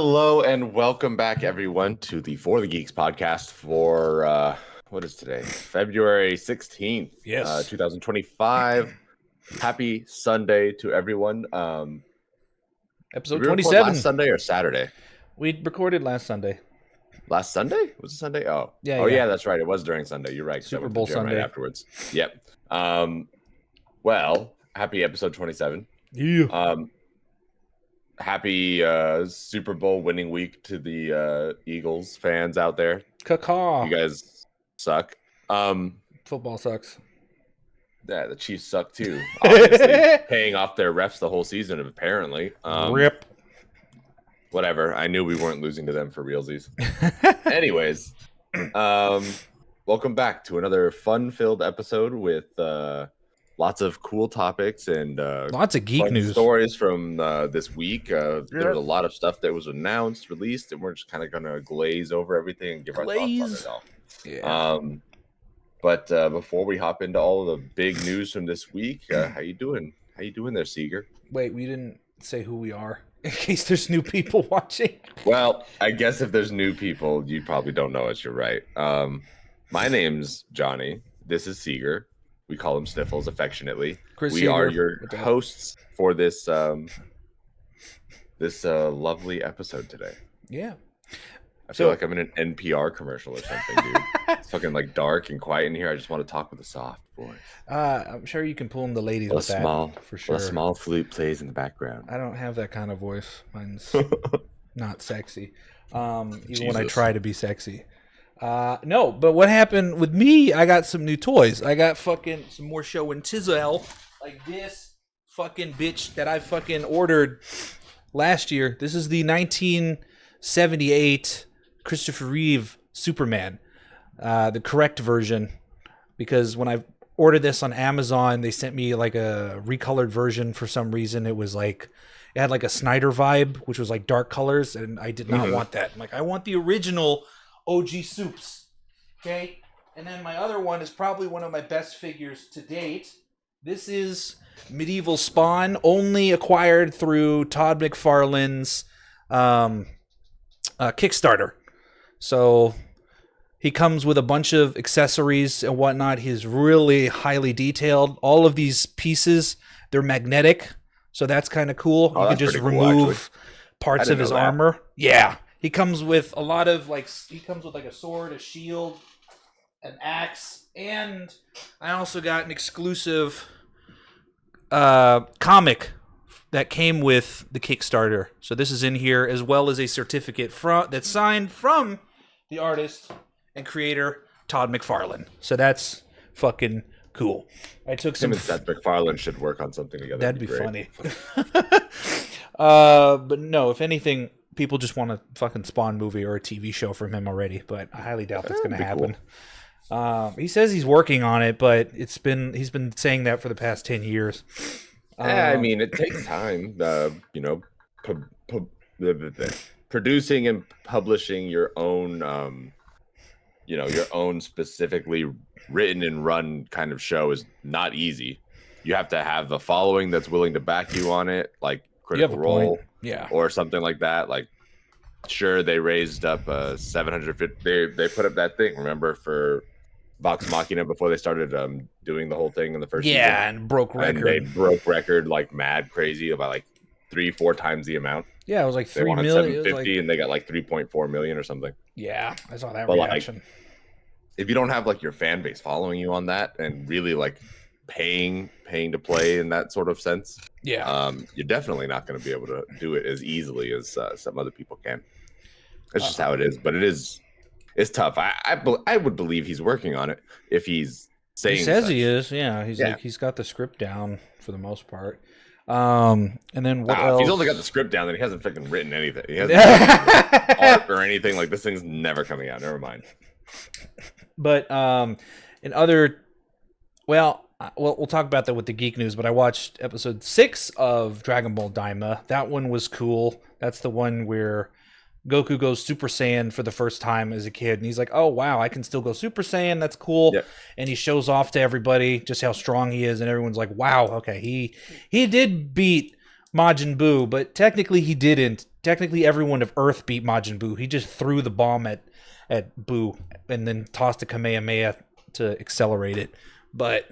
Hello and welcome back, everyone, to the For the Geeks podcast for what is today? February 16th, Yes. 2025. Happy Sunday to everyone. Episode did we record 27. last Sunday or Saturday? We recorded last Sunday. Last Sunday? Was it Sunday? Oh, Yeah, oh yeah. yeah, that's right. It was during Sunday. You're right. 'Cause I Super went to Bowl the gym Sunday. right afterwards. Yep. Well, happy episode 27. Yeah. Happy Super Bowl winning week to the Eagles fans out there. Caw. You guys suck. Football sucks. Yeah, the Chiefs suck too. Obviously, paying off their refs the whole season, apparently. Rip. Whatever. I knew we weren't losing to them for realsies. Anyways, welcome back to another fun-filled episode with lots of cool topics and Lots of geek fun news. stories from this week. There was a lot of stuff that was announced, released, and we're just kind of gonna glaze over everything and give our thoughts on it all. Yeah. But before we hop into all of the big news from this week, how you doing? How you doing there, Seger? Wait, we didn't say who we are in case there's new people watching. Well, I guess if there's new people, you probably don't know us. You're right. My name's Johnny. This is Seger. We call him Sniffles affectionately. Chris We Seger. are your hosts for this lovely episode today. Yeah. I feel like I'm in an NPR commercial or something, dude. It's fucking like dark and quiet in here. I just want to talk with a soft voice. I'm sure you can pull in the ladies with that for sure. A small flute plays in the background. I don't have that kind of voice. Mine's not sexy. Even when I try to be sexy. No, but what happened with me, I got some new toys. I got fucking some more show and tizzle, like this fucking bitch that I fucking ordered last year. This is the 1978 Christopher Reeve Superman, the correct version, because when I ordered this on Amazon, they sent me like a recolored version for some reason. It was like, it had like a Snyder vibe, which was like dark colors, and I did not want that. I'm like, I want the original OG Soups. Okay? And then my other one is probably one of my best figures to date. This is Medieval Spawn, only acquired through Todd McFarlane's Kickstarter. So he comes with a bunch of accessories and whatnot. He's really highly detailed. All of these pieces, they're magnetic. So that's kind of cool. You can just remove parts of his armor. Yeah. He comes with a lot of like a sword, a shield, an axe, and I also got an exclusive comic that came with the Kickstarter. So this is in here, as well as a certificate that's signed from the artist and creator Todd McFarlane. So that's fucking cool. I took some. Seth MacFarlane should work on something together. That'd be funny. But no, if anything, people just want a fucking Spawn movie or a TV show from him already, but I highly doubt that's going to happen. Cool. He says he's working on it, but he's been saying that for the past 10 years. I mean, it takes time. Producing and publishing your own, your own specifically written and run kind of show is not easy. You have to have the following that's willing to back you on it, like Critical Role. Yeah, or something like that. Like, sure, they raised up 750. They put up that thing. Remember, for Vox Machina before they started doing the whole thing in the first season. And broke record. And they broke record like mad crazy about like 3-4 times the amount. Yeah, it was like 3 million. million. 750 and they got like 3.4 million or something. Yeah, I saw that reaction. Like, if you don't have like your fan base following you on that and really like paying to play in that sort of sense, you're definitely not going to be able to do it as easily as some other people can. That's just how it is. But it's tough. I would believe he's working on it if he's saying he says such. He is. Yeah, like he's got the script down for the most part. And then what else? If he's only got the script down, then he hasn't freaking written anything. He hasn't written art or anything. Like, this thing's never coming out. Never mind. But in other, we'll talk about that with the geek news. But I watched episode 6 of Dragon Ball Daima. That one was cool. That's the one where Goku goes Super Saiyan for the first time as a kid, and he's like, "Oh wow, I can still go Super Saiyan. That's cool." Yep. And he shows off to everybody just how strong he is, and everyone's like, "Wow, okay, he did beat Majin Buu, but technically he didn't. Technically, everyone of Earth beat Majin Buu. He just threw the bomb at Buu and then tossed a Kamehameha to accelerate it. But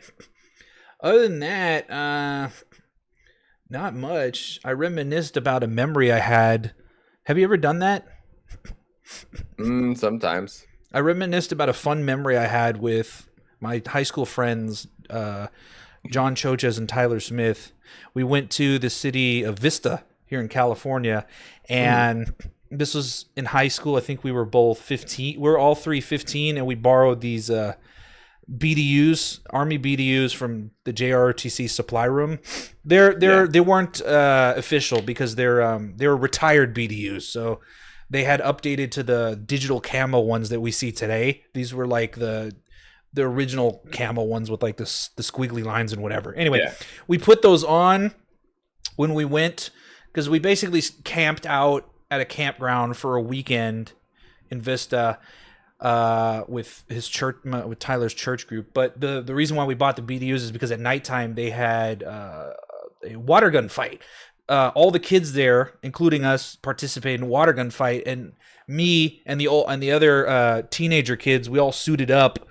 other than that, not much. I reminisced about a memory I had. Have you ever done that? Sometimes. I reminisced about a fun memory I had with my high school friends, John Choches and Tyler Smith. We went to the city of Vista here in California, and this was in high school. I think we were both 15. We were all three 15, and we borrowed these BDUs, Army BDUs from the JROTC supply room. They weren't official because they were retired BDUs, so they had updated to the digital camo ones that we see today. These were like the original camo ones with like the squiggly lines and whatever. Anyway, we put those on when we went, because we basically camped out at a campground for a weekend in Vista with his church, with Tyler's church group. But the reason why we bought the BDUs is because at nighttime they had a water gun fight. All the kids there, including us, participated in a water gun fight, and me and the other teenager kids, we all suited up.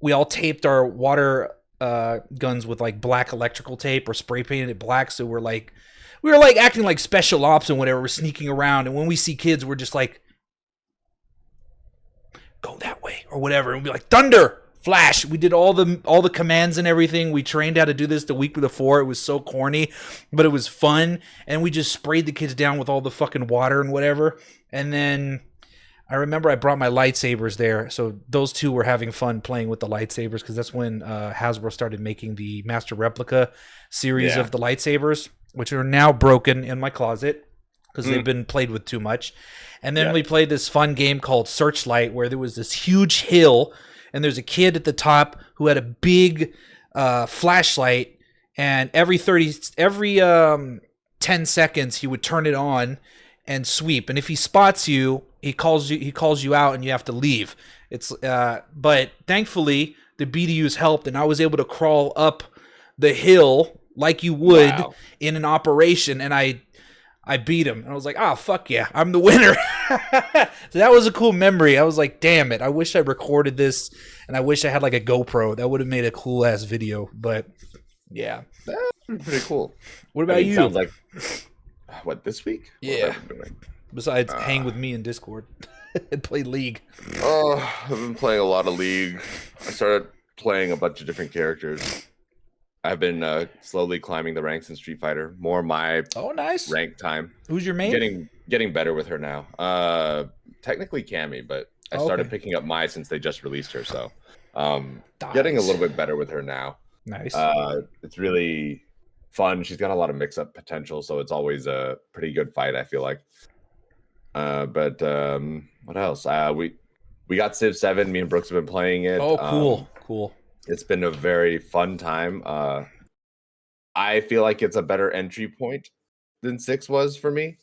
We all taped our water guns with like black electrical tape or spray painted it black. So we were like acting like special ops and whatever. We're sneaking around, and when we see kids, we're just like, go that way or whatever, and we'd be like, thunder, flash. We did all the commands and everything. We trained how to do this the week before. It was so corny, but it was fun, and we just sprayed the kids down with all the fucking water and whatever. And then I remember I brought my lightsabers there, so those two were having fun playing with the lightsabers, because that's when Hasbro started making the Master Replica series of the lightsabers, which are now broken in my closet because they've been played with too much. And then we played this fun game called Searchlight, where there was this huge hill, and there's a kid at the top who had a big flashlight, and every 10 seconds he would turn it on and sweep. And if he spots you, he calls you out, and you have to leave. It's but thankfully the BDUs helped, and I was able to crawl up the hill like you would in an operation, and I beat him, and I was like, oh, fuck yeah, I'm the winner. So that was a cool memory. I was like, damn it, I wish I recorded this, and I wish I had like a GoPro. That would have made a cool ass video. But yeah, that's pretty cool. What about you? Sounds like what, this week? Yeah. Besides hang with me in Discord and play League. Oh, I've been playing a lot of League. I started playing a bunch of different characters. I've been slowly climbing the ranks in Street Fighter. More my nice rank time. Who's your main? Getting better with her now. Technically Cammy, but I started picking up Mai since they just released her. So getting a little bit better with her now. Nice. It's really fun. She's got a lot of mix-up potential, so it's always a pretty good fight, I feel like. But what else? We got Civ 7. Me and Brooks have been playing it. Oh, cool. Cool. It's been a very fun time. I feel like it's a better entry point than 6 was for me.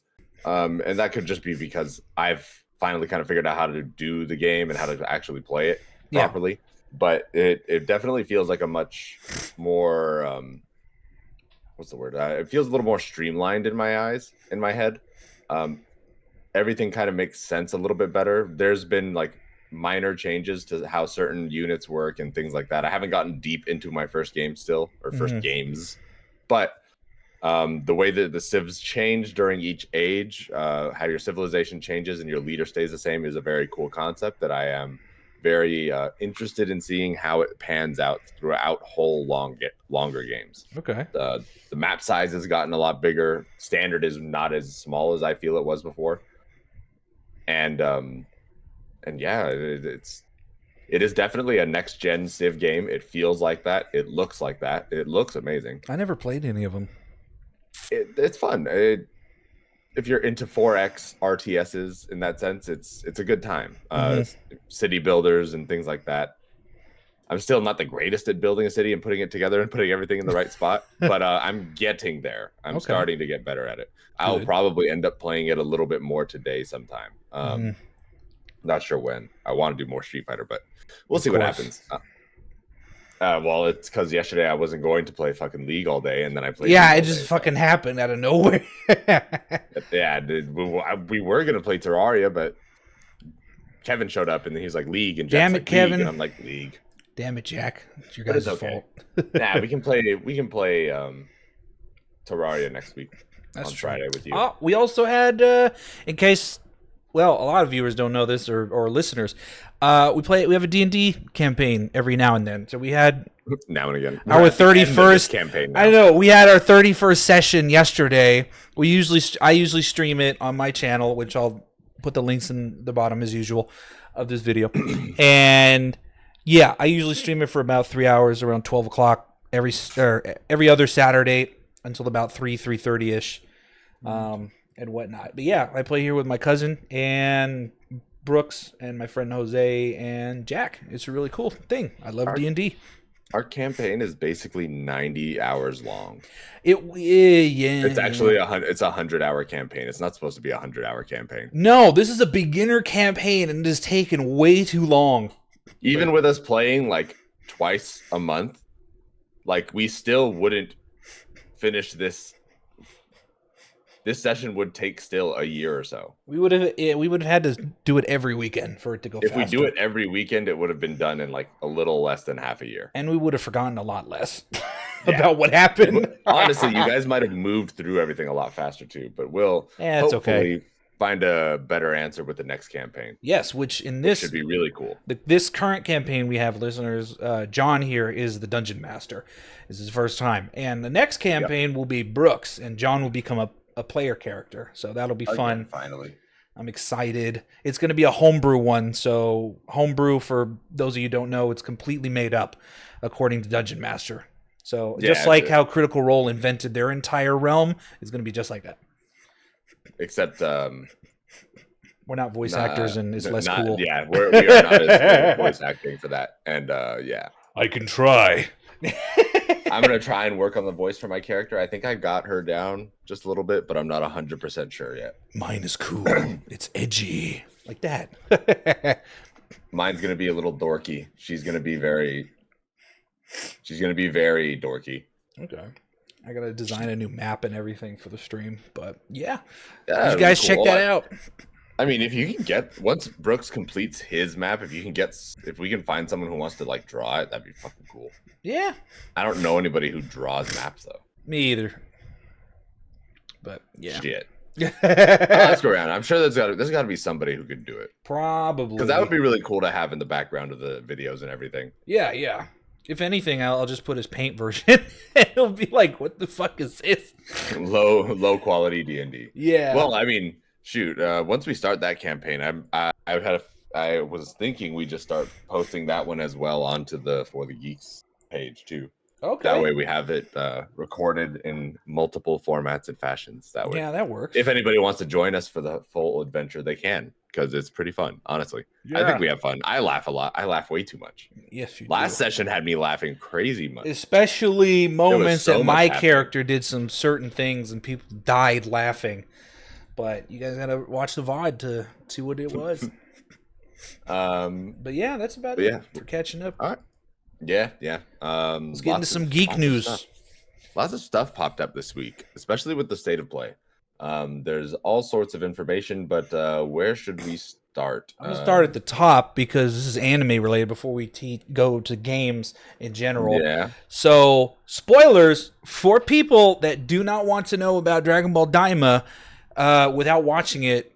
And that could just be because I've finally kind of figured out how to do the game and how to actually play it properly. But it definitely feels like a much more what's the word? It feels a little more streamlined in my eyes, in my head. Everything kind of makes sense a little bit better. There's been like minor changes to how certain units work and things like that. I haven't gotten deep into my first game still, or first games, but the way that the civs change during each age, how your civilization changes and your leader stays the same, is a very cool concept that I am very interested in seeing how it pans out throughout whole longer games. Okay. The map size has gotten a lot bigger. Standard is not as small as I feel it was before. And yeah, it is definitely a next gen Civ game. It feels like that. It looks like that. It looks amazing. I never played any of them. It's fun. If you're into 4X RTSs in that sense, it's a good time. City builders and things like that. I'm still not the greatest at building a city and putting it together and putting everything in the right spot, but I'm getting there. I'm starting to get better at it. I'll probably end up playing it a little bit more today sometime. Not sure when. I want to do more Street Fighter, but we'll see what happens. Well, it's because yesterday I wasn't going to play fucking League all day, and then I played. Yeah, it just fucking happened out of nowhere. Yeah, dude, we were gonna play Terraria, but Kevin showed up and he's like League, and Jack's damn it, like, Kevin! League, and I'm like League. Damn it, Jack! It's your guys' fault. Nah, we can play Terraria next week. That's on true. Friday with you. We also had, in case, well, a lot of viewers don't know this or listeners, we have a D&D campaign every now and then. So we had now and again our 31st campaign. Now. I know we had our 31st session yesterday. I usually stream it on my channel, which I'll put the links in the bottom as usual of this video. And yeah, I usually stream it for about 3 hours around 12 o'clock every other Saturday until about 3:30 ish, and whatnot. But yeah, I play here with my cousin and Brooks and my friend Jose and Jack. It's a really cool thing. I love D&D. Our campaign is basically 90 hours long. Yeah. It's actually it's a 100-hour campaign. It's not supposed to be a 100-hour campaign. No, this is a beginner campaign, and it has taken way too long. Even with us playing like twice a month, like we still wouldn't finish this. This session would take still a year or so. We would have had to do it every weekend for it to go faster. If we do it every weekend, it would have been done in like a little less than half a year. And we would have forgotten a lot less about what happened. Honestly, you guys might have moved through everything a lot faster too, but we'll hopefully find a better answer with the next campaign. Yes, which should be really cool. This current campaign we have, listeners, John here is the Dungeon Master. This is his first time. And the next campaign will be Brooks, and John will become a player character, so that'll be fun. Finally, I'm excited. It's going to be a homebrew one. So homebrew, for those of you who don't know, it's completely made up according to Dungeon Master. So just like how Critical Role invented their entire realm, it's going to be just like that. Except we're not voice actors, and it's less cool. Yeah, we are not as voice acting for that. And yeah, I can try. I'm gonna try and work on the voice for my character. I think I got her down just a little bit, but I'm not 100% sure yet. Mine is cool. It's edgy, like that. Mine's gonna be a little dorky. She's gonna be very dorky. Okay. I gotta design a new map and everything for the stream, but yeah, you guys check that out. I mean, if you can once Brooks completes his map, if we can find someone who wants to like draw it, that'd be fucking cool. Yeah. I don't know anybody who draws maps though. Me either. But yeah. Shit. Let's go around. I'm sure there's got to be somebody who could do it. Probably. Because that would be really cool to have in the background of the videos and everything. Yeah, yeah. If anything, I'll just put his paint version. It'll be like, what the fuck is this? Low quality D&D. Yeah. Well, I mean, shoot. Once we start that campaign, I was thinking we just start posting that one as well onto the For the Geeks page too. Okay. That way we have it recorded in multiple formats and fashions. That way, yeah, that works. If anybody wants to join us for the full adventure, they can, because it's pretty fun. Honestly, I think we have fun. I laugh a lot. I laugh way too much. Yes, you Last session had me laughing crazy much, especially moments that my character did some certain things and people died laughing. But you guys gotta watch the VOD to see what it was. But yeah, that's about it for catching up. All right. Yeah. Let's get into some geek news. Lots of stuff popped up this week, especially with the state of play. There's all sorts of information, but where should we start? I'm gonna start at the top because this is anime related before we go to games in general. Yeah. So, spoilers for people that do not want to know about Dragon Ball Daima without watching it.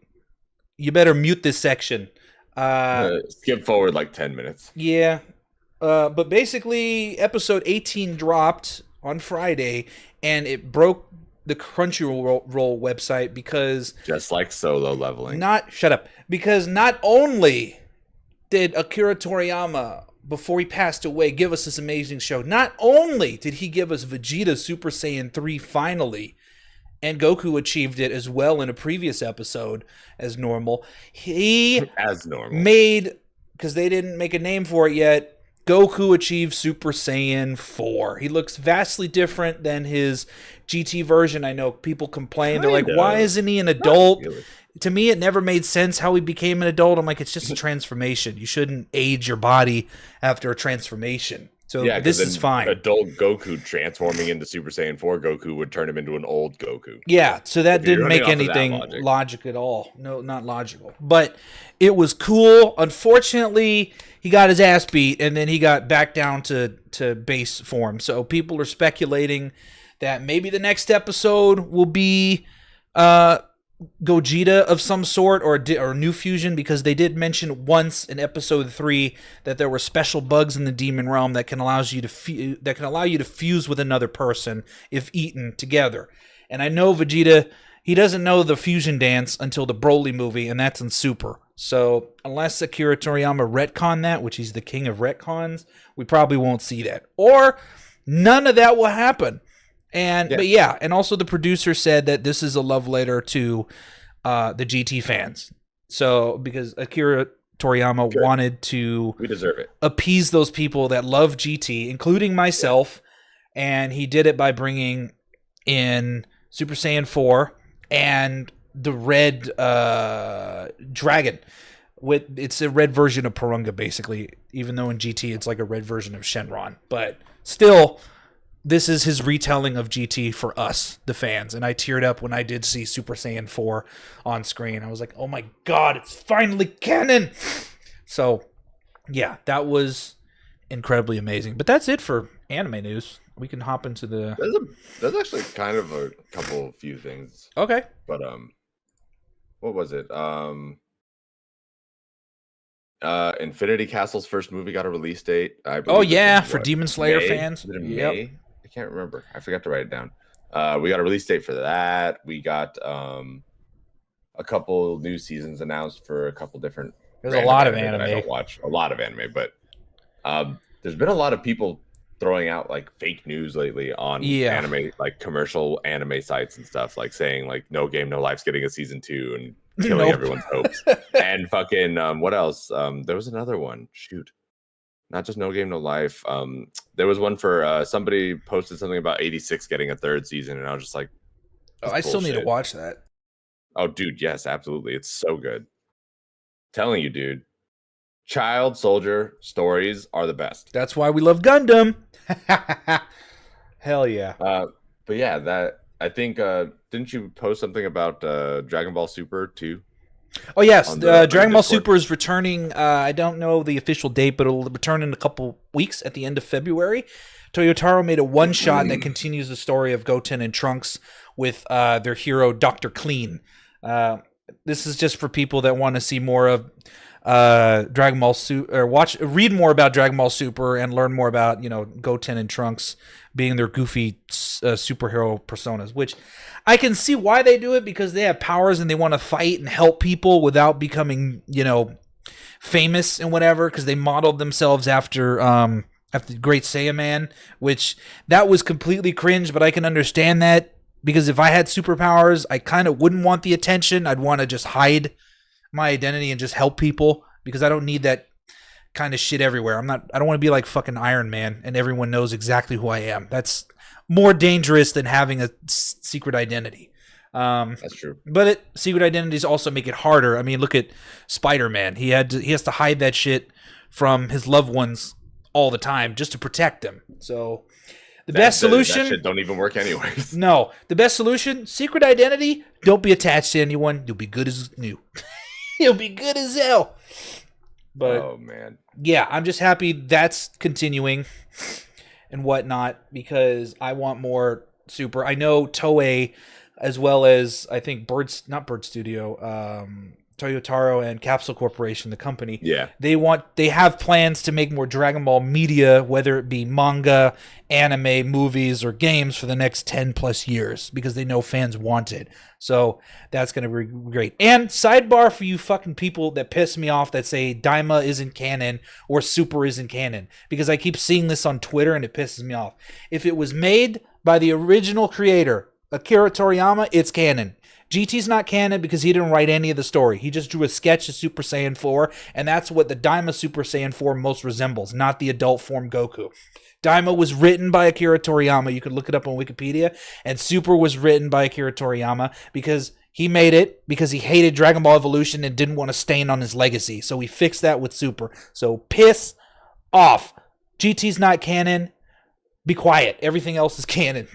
You better mute this section. Skip forward like 10 minutes. Yeah. But basically, episode 18 dropped on Friday, and it broke the Crunchyroll website because... Just like Solo Leveling. Shut up. Because not only did Akira Toriyama, before he passed away, give us this amazing show, not only did he give us Vegeta Super Saiyan 3 finally, and Goku achieved it as well in a previous episode as normal, made, because they didn't make a name for it yet, Goku achieved Super Saiyan 4. He looks vastly different than his GT version. I know people complain. They're like, why isn't he an adult? Really. To me, it never made sense how he became an adult. I'm like, it's just a transformation. You shouldn't age your body after a transformation. So this is fine. Adult Goku transforming into Super Saiyan 4 Goku would turn him into an old Goku. Yeah, so that didn't make anything logic at all. No, not logical. But it was cool. Unfortunately, he got his ass beat, and then he got back down to base form. So people are speculating that maybe the next episode will be Gogeta of some sort, or New Fusion, because they did mention once in episode 3 that there were special bugs in the demon realm that can allow you to fuse with another person if eaten together. And I know Vegeta, he doesn't know the fusion dance until the Broly movie, and that's in Super. So unless Akira Toriyama retcon that, which he's the king of retcons, we probably won't see that, or none of that will happen. But yeah, and also the producer said that this is a love letter to the GT fans. So because Akira Toriyama wanted to appease those people that love GT, including myself, and he did it by bringing in Super Saiyan 4 and the red dragon. It's a red version of Porunga, basically, even though in GT it's like a red version of Shenron. But still, this is his retelling of GT for us, the fans. And I teared up when I did see Super Saiyan 4 on screen. I was like, oh my god, it's finally canon! So, yeah, that was incredibly amazing. But that's it for anime news. We can hop into the... There's actually kind of a few things. Okay. But, what was it? Infinity Castle's first movie got a release date. Oh, yeah, for Demon Slayer fans. May? I can't remember. I forgot to write it down. We got a release date for that. We got a couple new seasons announced for a couple different... There's a lot of anime. I don't watch a lot of anime, but there's been a lot of people throwing out like fake news lately on anime, like commercial anime sites and stuff, like saying like No Game No Life's getting a season 2 and killing everyone's hopes. And fucking what else? There was another one. Shoot. Not just No Game No Life. There was one for somebody posted something about 86 getting a 3rd season, and I was just like, I still need to watch that. Oh, dude, yes, absolutely. It's so good. Telling you, dude. Child soldier stories are the best. That's why we love Gundam. Hell yeah. But yeah, that I think didn't you post something about Dragon Ball Super too? Oh yes, Dragon Ball Super is returning. I don't know the official date, but it'll return in a couple weeks at the end of February. Toyotaro made a one-shot that continues the story of Goten and Trunks with their hero Dr. Clean. This is just for people that want to see more of Dragon Ball Super, or read more about Dragon Ball Super and learn more about Goten and Trunks being their goofy superhero personas, which I can see why they do it, because they have powers and they want to fight and help people without becoming famous and whatever, because they modeled themselves after Great Saiyaman, which that was completely cringe, but I can understand that, because if I had superpowers, I kind of wouldn't want the attention. I'd want to just hide my identity and just help people, because I don't need that kind of shit everywhere. I don't want to be like fucking Iron Man and everyone knows exactly who I am. That's more dangerous than having a secret identity. That's true. But secret identities also make it harder. I mean, look at Spider-Man. He has to hide that shit from his loved ones all the time just to protect them. So the best solution... That shit don't even work anyways. No. The best solution, secret identity, don't be attached to anyone. You'll be good as new. You'll be good as hell. But, oh, man. Yeah, I'm just happy that's continuing and whatnot, because I want more Super. I know Toei, as well as I think Toyotaro and Capsule Corporation, the company. Yeah. They have plans to make more Dragon Ball media, whether it be manga, anime, movies, or games for the next 10 plus years, because they know fans want it. So that's going to be great. And sidebar for you fucking people that piss me off that say Daima isn't canon or Super isn't canon, because I keep seeing this on Twitter and it pisses me off. If it was made by the original creator, Akira Toriyama, it's canon. GT's not canon because he didn't write any of the story. He just drew a sketch of Super Saiyan 4, and that's what the Daima Super Saiyan 4 most resembles, not the adult form Goku. Daima was written by Akira Toriyama. You could look it up on Wikipedia. And Super was written by Akira Toriyama because he made it because he hated Dragon Ball Evolution and didn't want to stain on his legacy. So he fixed that with Super. So piss off. GT's not canon. Be quiet. Everything else is canon.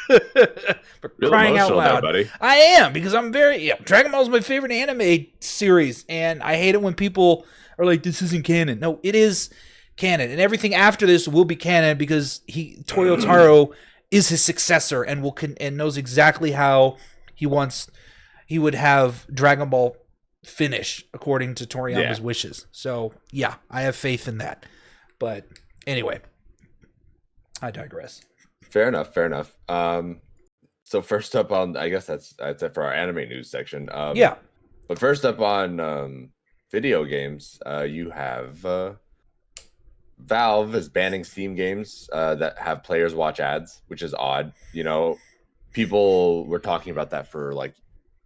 For crying out loud, buddy. I am, because I'm Dragon Ball is my favorite anime series, and I hate it when people are like, "This isn't canon." No, it is canon, and everything after this will be canon because Toyotaro is his successor and and knows exactly how he would have Dragon Ball finish according to Toriyama's wishes. So yeah, I have faith in that. But anyway, I digress. Fair enough. So first up on, I guess that's it for our anime news section. But first up on video games, you have Valve is banning Steam games that have players watch ads, which is odd. You know, people were talking about that for like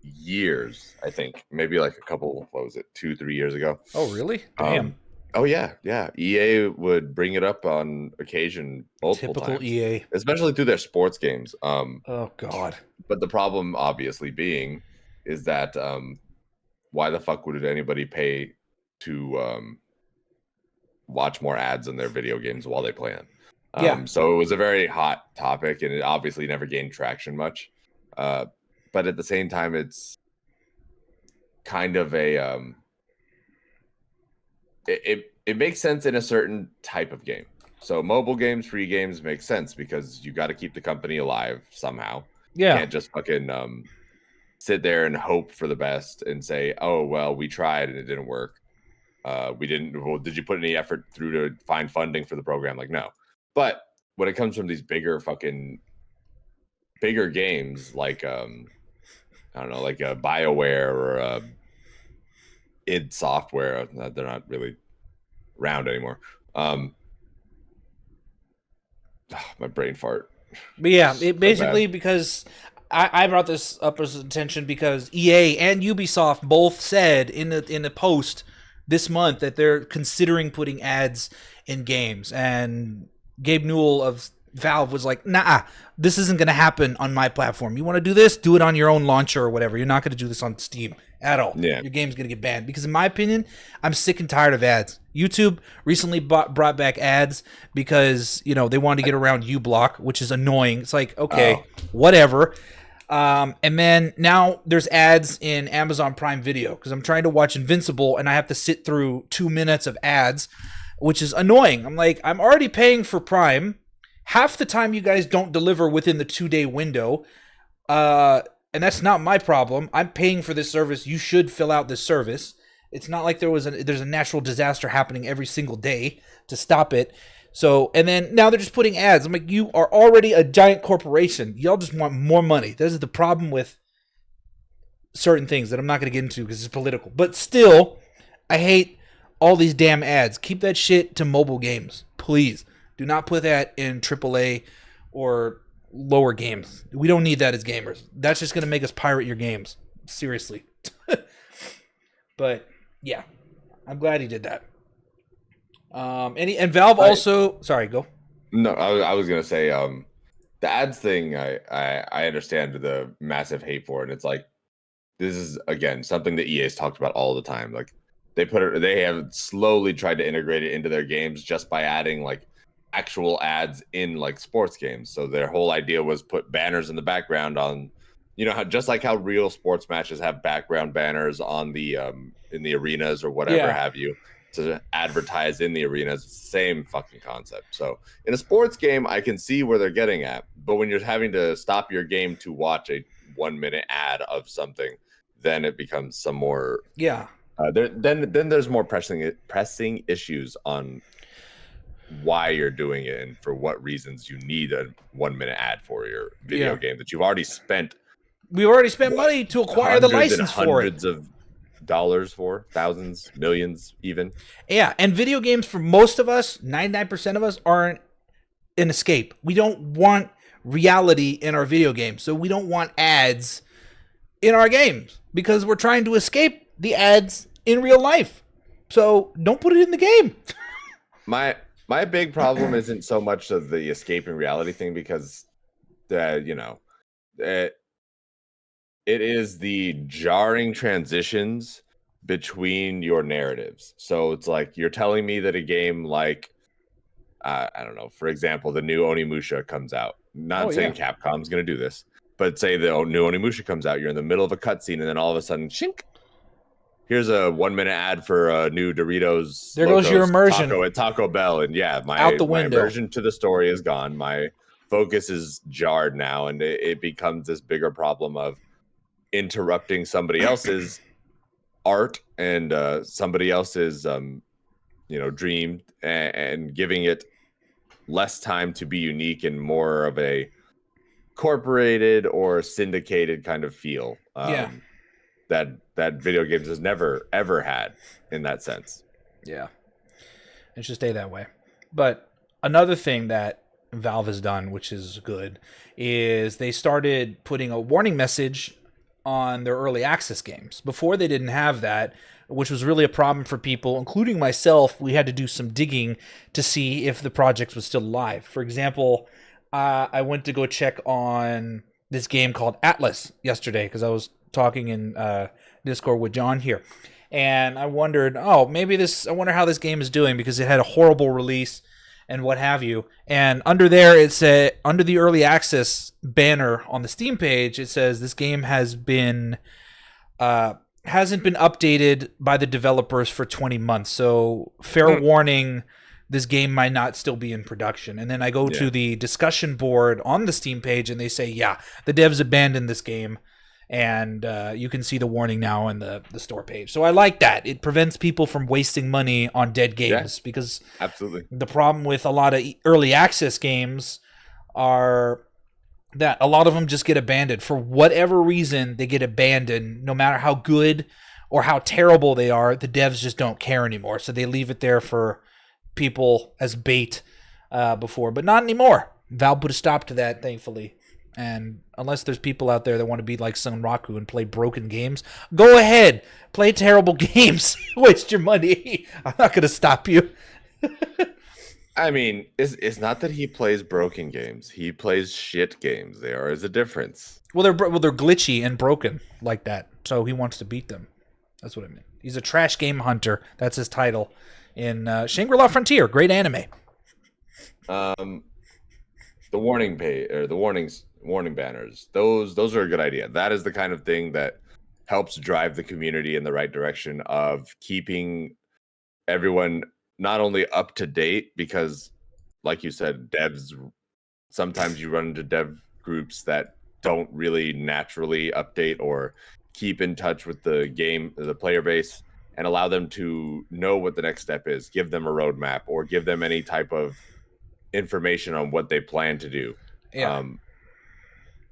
years. I think maybe like a couple. What was it? 2-3 years ago? Oh, really? Damn. Oh yeah. EA would bring it up on occasion multiple times. Typical EA, especially through their sports games. Oh god. But the problem, obviously, being is that why the fuck would anybody pay to watch more ads on their video games while they play them? So it was a very hot topic, and it obviously never gained traction much. But at the same time, it's kind of a it makes sense in a certain type of game. So mobile games, free games make sense because you got to keep the company alive somehow. Yeah. You can't just fucking sit there and hope for the best and say, "Oh well, we tried and it didn't work. We didn't. Well, did you put any effort through to find funding for the program?" Like, no. But when it comes from these bigger games, like I don't know, like a BioWare or id Software, they're not really around anymore. My brain fart. But yeah, it basically because I brought this up as attention because EA and Ubisoft both said in the post this month that they're considering putting ads in games, and Gabe Newell of Valve was like, "Nah, this isn't going to happen on my platform. You want to do this? Do it on your own launcher or whatever. You're not going to do this on Steam at all. Yeah. Your game's going to get banned." Because in my opinion, I'm sick and tired of ads. YouTube recently brought back ads because, you know, they wanted to get around uBlock, which is annoying. It's like, okay, whatever. And then now there's ads in Amazon Prime Video because I'm trying to watch Invincible and I have to sit through 2 minutes of ads, which is annoying. I'm like, I'm already paying for Prime. Half the time you guys don't deliver within the 2-day window. And that's not my problem. I'm paying for this service. You should fill out this service. It's not like there's a natural disaster happening every single day to stop it. So, and then now they're just putting ads. I'm like, you are already a giant corporation. Y'all just want more money. This is the problem with certain things that I'm not going to get into because it's political. But still, I hate all these damn ads. Keep that shit to mobile games, please. Do not put that in AAA or lower games. We don't need that as gamers. That's just going to make us pirate your games. Seriously. But yeah, I'm glad he did that. And Valve also. Sorry, go. No, I was gonna say the ads thing. I understand the massive hate for it. And it's like, this is again something that EA's talked about all the time. Like they have slowly tried to integrate it into their games just by adding like actual ads in like sports games. So their whole idea was put banners in the background on, you know, how just like how real sports matches have background banners on the in the arenas or whatever have you, to advertise in the arenas. Same fucking concept. So in a sports game, I can see where they're getting at, but when you're having to stop your game to watch a 1-minute ad of something, then it becomes some more then there's more pressing issues on why you're doing it and for what reasons you need a 1-minute ad for your video game that you've already spent. We've already spent money to acquire the license for it. Hundreds of dollars for, thousands, millions even. Yeah, and video games for most of us, 99% of us, aren't an escape. We don't want reality in our video games, so we don't want ads in our games because we're trying to escape the ads in real life. So don't put it in the game. My big problem isn't so much of the escaping reality thing because, you know, it is the jarring transitions between your narratives. So it's like you're telling me that a game like I don't know, for example, the new Onimusha comes out. Not saying Capcom's going to do this, but say the new Onimusha comes out, you're in the middle of a cutscene, and then all of a sudden, shink, here's a 1 minute ad for a new Doritos. There goes your immersion. Taco at Taco Bell, and my immersion to the story is gone. My focus is jarred now, and it becomes this bigger problem of interrupting somebody else's art and somebody else's dream, and giving it less time to be unique and more of a corporated or syndicated kind of feel that video games has never ever had in that sense. Yeah, it should stay that way. But another thing that Valve has done, which is good, is they started putting a warning message on their early access games. Before, they didn't have that, which was really a problem for people, including myself. We had to do some digging to see if the project was still live. For example, I went to go check on this game called Atlas yesterday because I was talking in Discord with John here. And I wondered, I wonder how this game is doing because it had a horrible release and what have you. And under there, it said, under the early access banner on the Steam page, it says this game hasn't been updated by the developers for 20 months. So fair warning, this game might not still be in production. And then I go to the discussion board on the Steam page, and they say, the devs abandoned this game. And you can see the warning now on the store page. So I like that. It prevents people from wasting money on dead games because absolutely the problem with a lot of early access games are that a lot of them just get abandoned. For whatever reason, they get abandoned. No matter how good or how terrible they are, the devs just don't care anymore. So they leave it there for people as bait before. But not anymore. Valve put a stop to that, thankfully. And unless there's people out there that want to be like Sunraku and play broken games, go ahead. Play terrible games. Waste your money. I'm not going to stop you. I mean, it's not that he plays broken games. He plays shit games. There is a difference. Well, they're glitchy and broken like that. So he wants to beat them. That's what I mean. He's a trash game hunter. That's his title in Shangri-La Frontier. Great anime. The warning warning banners, those are a good idea. That is the kind of thing that helps drive the community in the right direction of keeping everyone not only up to date, because like you said, devs, sometimes you run into dev groups that don't really naturally update or keep in touch with the game, the player base, and allow them to know what the next step is, give them a roadmap or give them any type of information on what they plan to do.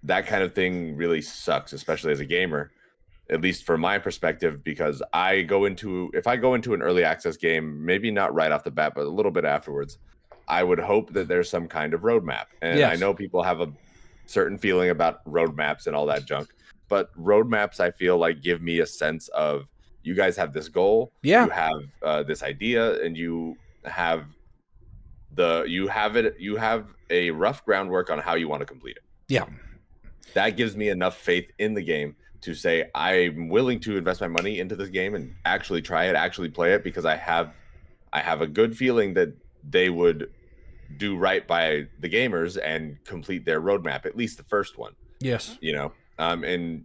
That kind of thing really sucks, especially as a gamer, at least from my perspective, because if I go into an early access game, maybe not right off the bat, but a little bit afterwards, I would hope that there's some kind of roadmap. And I know people have a certain feeling about roadmaps and all that junk, but roadmaps, I feel like, give me a sense of, you guys have this goal, you have this idea, and you have a rough groundwork on how you want to complete it. That gives me enough faith in the game to say I'm willing to invest my money into this game and actually try it, actually play it, because I have a good feeling that they would do right by the gamers and complete their roadmap, at least the first one. Yes. And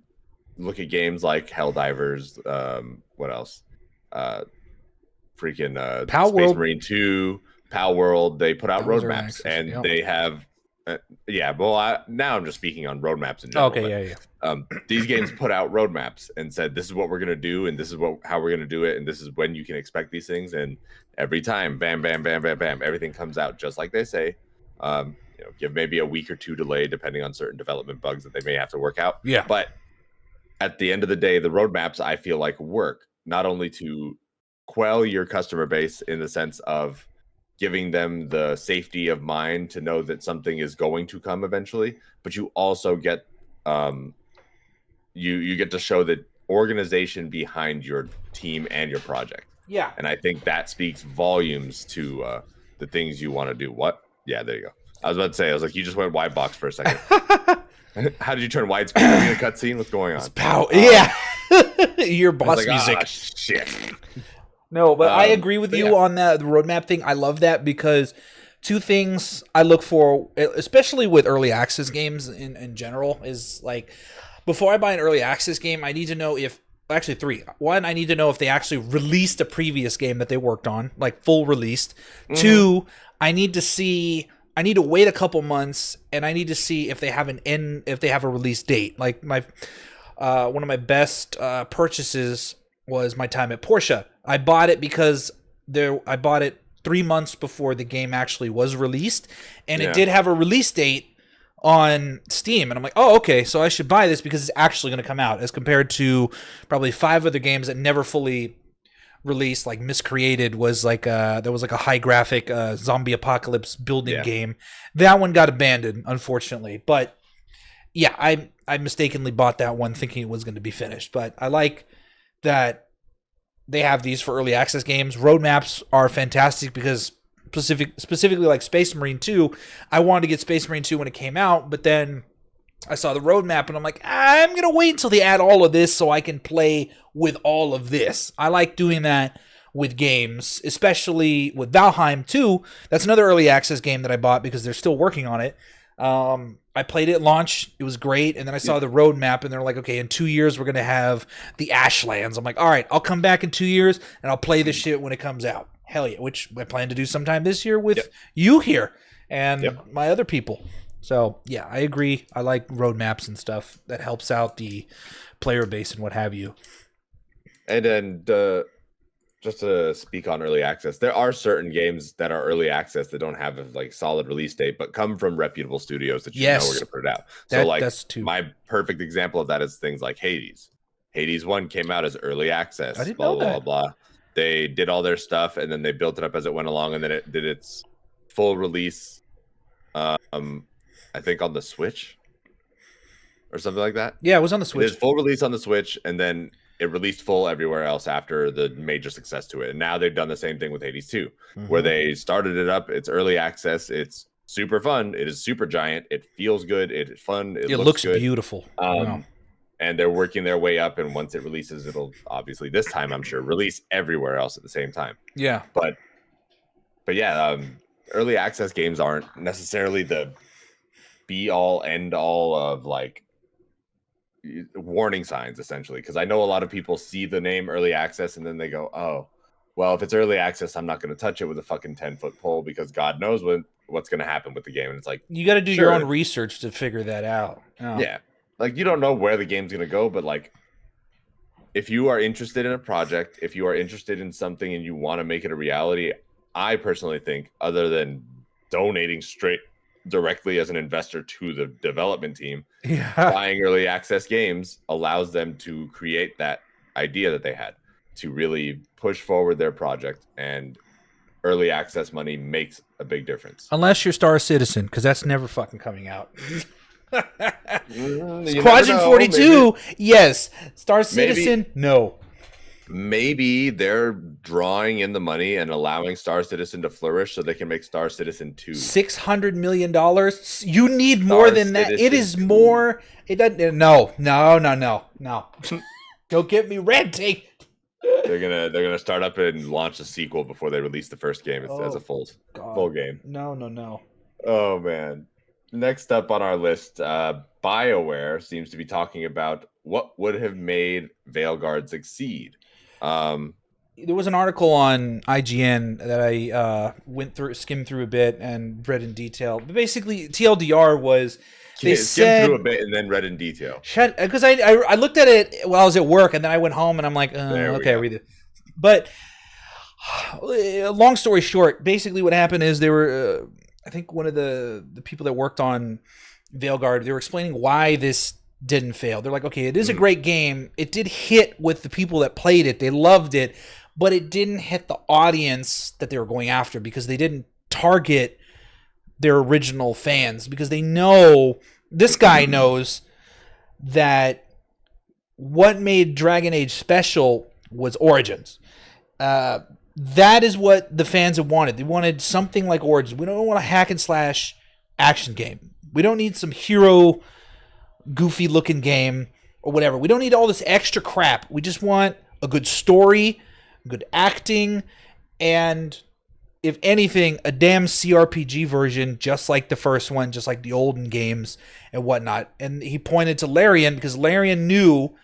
look at games like Helldivers, what else? Pal Space World. Marine 2, Pal World, they put out roadmaps, and they have now I'm just speaking on roadmaps in general. These games put out roadmaps and said, this is what we're going to do, and this is how we're going to do it, and this is when you can expect these things. And every time, bam, bam, bam, bam, bam, everything comes out just like they say. Give maybe a week or two delay depending on certain development bugs that they may have to work out. But at the end of the day, the roadmaps, I feel like, work not only to quell your customer base in the sense of giving them the safety of mind to know that something is going to come eventually, but you also get you get to show the organization behind your team and your project. And I think that speaks volumes to the things you want to do. What? Yeah, there you go. I was about to say, I was like, you just went wide box for a second. How did you turn widescreen? Are we in a cutscene? What's going on? Your boss music. Shit. No, but I agree with you on that, the roadmap thing. I love that because two things I look for, especially with early access games in general, is like before I buy an early access game, I need to know if actually three. One, I need to know if they actually released a previous game that they worked on, like full released. Mm-hmm. Two, I need to wait a couple months, and I need to see if they have if they have a release date. Like my one of my best purchases was my time at Porsche. I bought it because I bought it 3 months before the game actually was released, and it did have a release date on Steam, and I'm like, oh, okay, so I should buy this because it's actually going to come out, as compared to probably 5 other games that never fully released. Like Miscreated was like there was like a high graphic zombie apocalypse building game. That one got abandoned, unfortunately. But yeah, I mistakenly bought that one thinking it was going to be finished. But I like that they have these for early access games. Roadmaps are fantastic because specifically like Space Marine 2, I wanted to get Space Marine 2 when it came out, but then I saw the roadmap and I'm like, I'm going to wait until they add all of this so I can play with all of this. I like doing that with games, especially with Valheim 2. That's another early access game that I bought because they're still working on it. I played it at launch. It was great. And then I saw the roadmap and they're like, okay, in 2 years, we're going to have the Ashlands. I'm like, all right, I'll come back in 2 years and I'll play this shit when it comes out. Hell yeah, which I plan to do sometime this year with you here and my other people. So yeah, I agree. I like roadmaps and stuff that helps out the player base and what have you. And then just to speak on early access, there are certain games that are early access that don't have a like solid release date, but come from reputable studios that you know we're going to put it out. So like my perfect example of that is things like Hades. Hades 1 came out as early access. I didn't know that. Blah, blah. They did all their stuff and then they built it up as it went along, and then it did its full release. I think on the Switch or something like that. Yeah, it was on the Switch. It did full release on the Switch, and then it released full everywhere else after the major success to it. And now they've done the same thing with Hades 2, where they started it up. It's early access. It's super fun. It is super giant. It feels good. It's fun. It looks good. Beautiful. And they're working their way up. And once it releases, it'll obviously this time, I'm sure, release everywhere else at the same time. Yeah. But yeah, early access games aren't necessarily the be all end all of like warning signs, essentially, because I know a lot of people see the name early access and then they go, oh, well, if it's early access, I'm not going to touch it with a fucking 10-foot pole because God knows what's going to happen with the game. And it's like, you got to do your own research to figure that out. Oh. Yeah, like you don't know where the game's going to go, but like if you are interested in a project, if you are interested in something and you want to make it a reality, I personally think, other than donating straight directly as an investor to the development team, buying early access games allows them to create that idea that they had to really push forward their project, and early access money makes a big difference. Unless you're Star Citizen, because that's never fucking coming out. Squadron 42, yes. Star Citizen, no. Maybe they're drawing in the money and allowing Star Citizen to flourish so they can make Star Citizen 2. $600 million? You need more than that. It is more. It doesn't. No. Don't get me ranting. They're gonna start up and launch a sequel before they release the first game as a full game. No. Oh man. Next up on our list, BioWare seems to be talking about what would have made Veilguard succeed. There was an article on IGN that I skimmed through a bit and read in detail. But basically, TLDR was they skimmed through a bit and then read in detail. Because I looked at it while I was at work, and then I went home and I'm like, okay, read it. But long story short, basically what happened is they were. I think one of the people that worked on Veilguard, they were explaining why this didn't fail. They're like, okay, it is a great game. It did hit with the people that played it. They loved it, but it didn't hit the audience that they were going after because they didn't target their original fans, because they know, this guy knows that what made Dragon Age special was Origins. That is what the fans have wanted. They wanted something like Origins. We don't want a hack and slash action game. We don't need some hero goofy looking game or whatever. We don't need all this extra crap. We just want a good story, good acting, and if anything, a damn CRPG version, just like the first one, just like the olden games and whatnot. And he pointed to Larian because Larian knew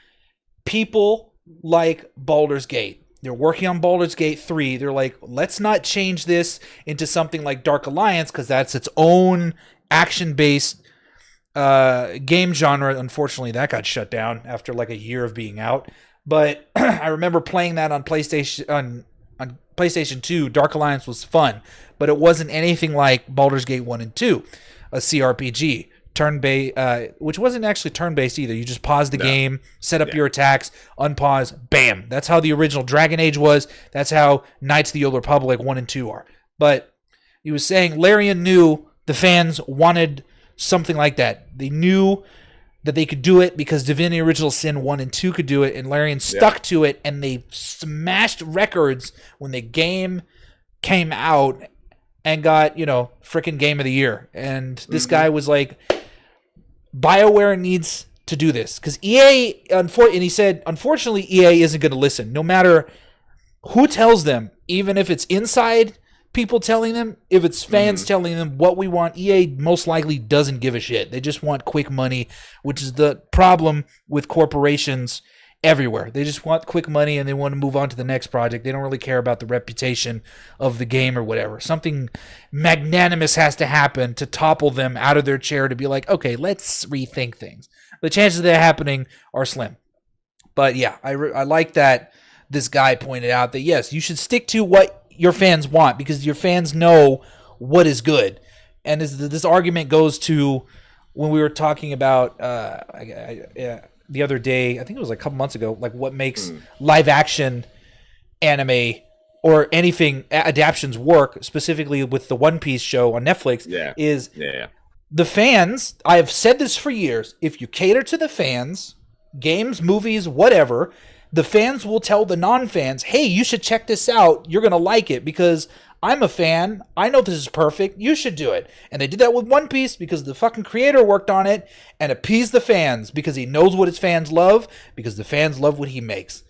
people like Baldur's Gate. They're working on Baldur's Gate 3. They're like, let's not change this into something like Dark Alliance because that's its own action-based game genre. Unfortunately, that got shut down after like a year of being out. But I remember playing that on PlayStation on PlayStation 2. Dark Alliance was fun, but it wasn't anything like Baldur's Gate 1 and 2, a CRPG. Turn-based, which wasn't actually turn-based either. You just pause the game, set up your attacks, unpause, bam. That's how the original Dragon Age was. That's how Knights of the Old Republic 1 and 2 are. But he was saying Larian knew the fans wanted something like that. They knew that they could do it because Divinity Original Sin 1 and 2 could do it, and Larian stuck to it, and they smashed records when the game came out and got, freaking Game of the Year. And this guy was like, BioWare needs to do this because EA, and he said, unfortunately, EA isn't going to listen. No matter who tells them, even if it's inside people telling them, if it's fans telling them what we want, EA most likely doesn't give a shit. They just want quick money, which is the problem with corporations everywhere. They just want quick money and they want to move on to the next project. They don't really care about the reputation of the game or whatever. Something magnanimous has to happen to topple them out of their chair to be like, okay, let's rethink things. The chances of that happening are slim. But yeah, I like that this guy pointed out that yes, you should stick to what your fans want because your fans know what is good. And this argument goes to when we were talking about the other day, I think it was like a couple months ago, like what makes live action anime or anything adaptions work, specifically with the One Piece show on Netflix, is the fans. I have said this for years. If you cater to the fans, games, movies, whatever, the fans will tell the non-fans, hey, you should check this out. You're going to like it because I'm a fan. I know this is perfect. You should do it. And they did that with One Piece because the fucking creator worked on it and appeased the fans because he knows what his fans love because the fans love what he makes.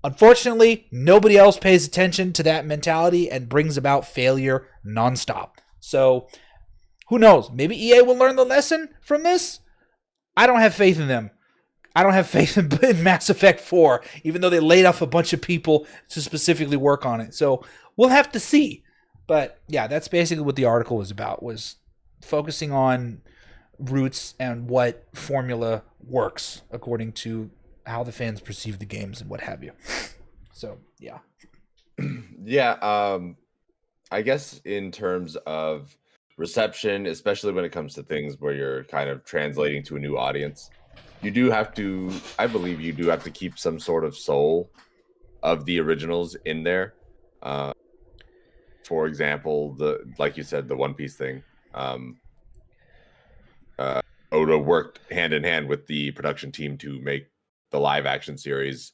Unfortunately, nobody else pays attention to that mentality and brings about failure nonstop. So, who knows? Maybe EA will learn the lesson from this. I don't have faith in them. I don't have faith in Mass Effect 4, even though they laid off a bunch of people to specifically work on it. So, we'll have to see. But yeah, that's basically what the article was about, was focusing on roots and what formula works according to how the fans perceive the games and what have you. So, yeah. Yeah, I guess in terms of reception, especially when it comes to things where you're kind of translating to a new audience, you do have to, I believe you do have to keep some sort of soul of the originals in there. For example, like you said, the One Piece thing. Oda worked hand in hand with the production team to make the live action series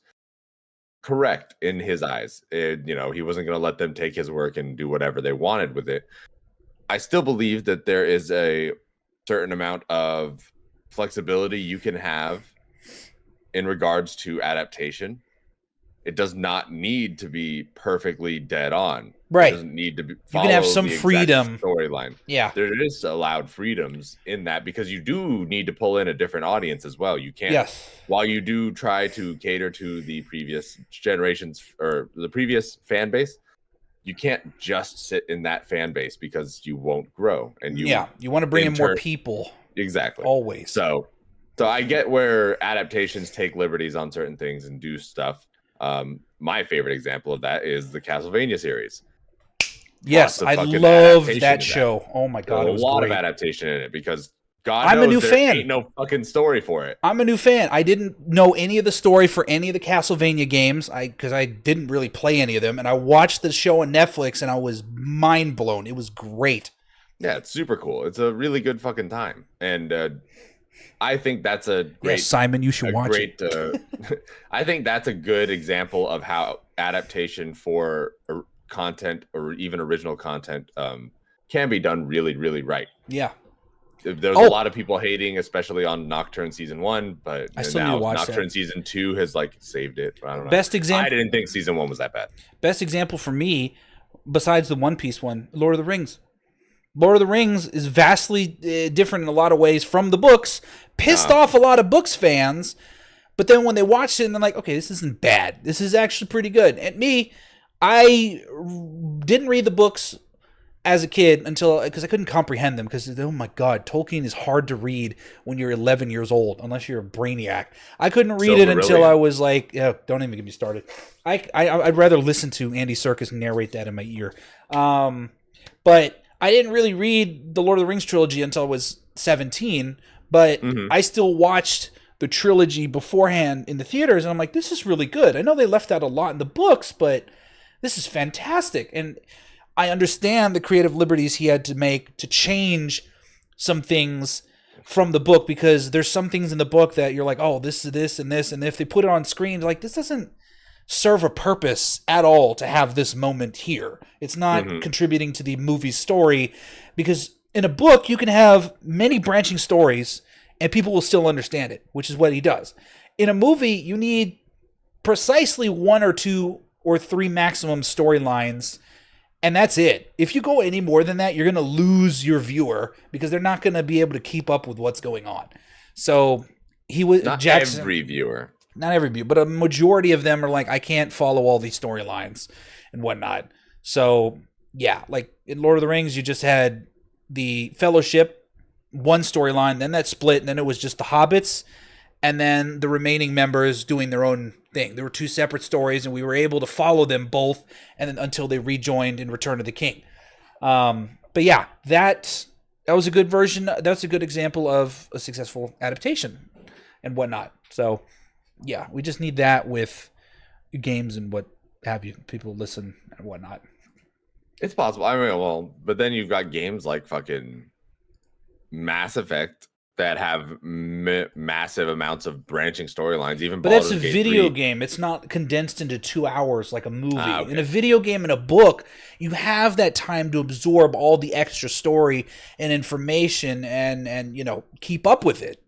correct in his eyes. He wasn't going to let them take his work and do whatever they wanted with it. I still believe that there is a certain amount of flexibility you can have in regards to adaptation. It does not need to be perfectly dead on. Right. It doesn't need to be. You can have some freedom. Storyline. Yeah. There is allowed freedoms in that because you do need to pull in a different audience as well. You can't. Yes. While you do try to cater to the previous generations or the previous fan base, you can't just sit in that fan base because you won't grow. And you want to bring in more people. Exactly. Always. So I get where adaptations take liberties on certain things and do stuff. My favorite example of that is the Castlevania series. Yes, I love that show. Oh my god, there's a lot of adaptation in it because I'm a new fan. Ain't no fucking story for it. I'm a new fan. I didn't know any of the story for any of the Castlevania games because I didn't really play any of them, and I watched the show on Netflix and I was mind blown. It was great. Yeah, it's super cool. It's a really good fucking time, and I think that's a great. Yes, Simon, you should watch it. I think that's a good example of how adaptation for content or even original content can be done really, really right. Yeah. There's a lot of people hating, especially on Nocturne Season 1, but I still need to watch Nocturne Season 2 has saved it. I don't know. Best example. I didn't think Season 1 was that bad. Best example for me besides the One Piece one, Lord of the Rings. Lord of the Rings is vastly different in a lot of ways from the books. Pissed off a lot of books fans, but then when they watched it and they're like, okay, this isn't bad. This is actually pretty good. And me, I didn't read the books as a kid because I couldn't comprehend them because, oh my God, Tolkien is hard to read when you're 11 years old, unless you're a brainiac. I couldn't read it until I was like, don't even get me started. I'd rather listen to Andy Serkis narrate that in my ear. But I didn't really read the Lord of the Rings trilogy until I was 17, but I still watched the trilogy beforehand in the theaters, and I'm like, this is really good. I know they left out a lot in the books, but this is fantastic. And I understand the creative liberties he had to make to change some things from the book, because there's some things in the book that you're like, oh, this is this and this, and if they put it on screen, like, this doesn't serve a purpose at all to have this moment here. It's not contributing to the movie's story, because in a book you can have many branching stories and people will still understand it, which is what he does. In a movie, you need precisely 1 or 2 or 3 maximum storylines, and that's it. If you go any more than that, you're going to lose your viewer, because they're not going to be able to keep up with what's going on. So he was not Jackson, every viewer. Not every viewer, but a majority of them are like, I can't follow all these storylines and whatnot. So yeah, like in Lord of the Rings, you just had the Fellowship, one storyline, then that split, and then it was just the Hobbits, and then the remaining members doing their own thing. There were 2 separate stories, and we were able to follow them both, and then until they rejoined in Return of the King. But yeah, that was a good version. That's a good example of a successful adaptation and whatnot. So yeah, we just need that with games and what have you. People listen and whatnot. It's possible. I mean, well, but then you've got games like fucking Mass Effect that have massive amounts of branching storylines. Even but that's a video game. It's not condensed into 2 hours like a movie. Okay. In a video game and a book, you have that time to absorb all the extra story and information and keep up with it.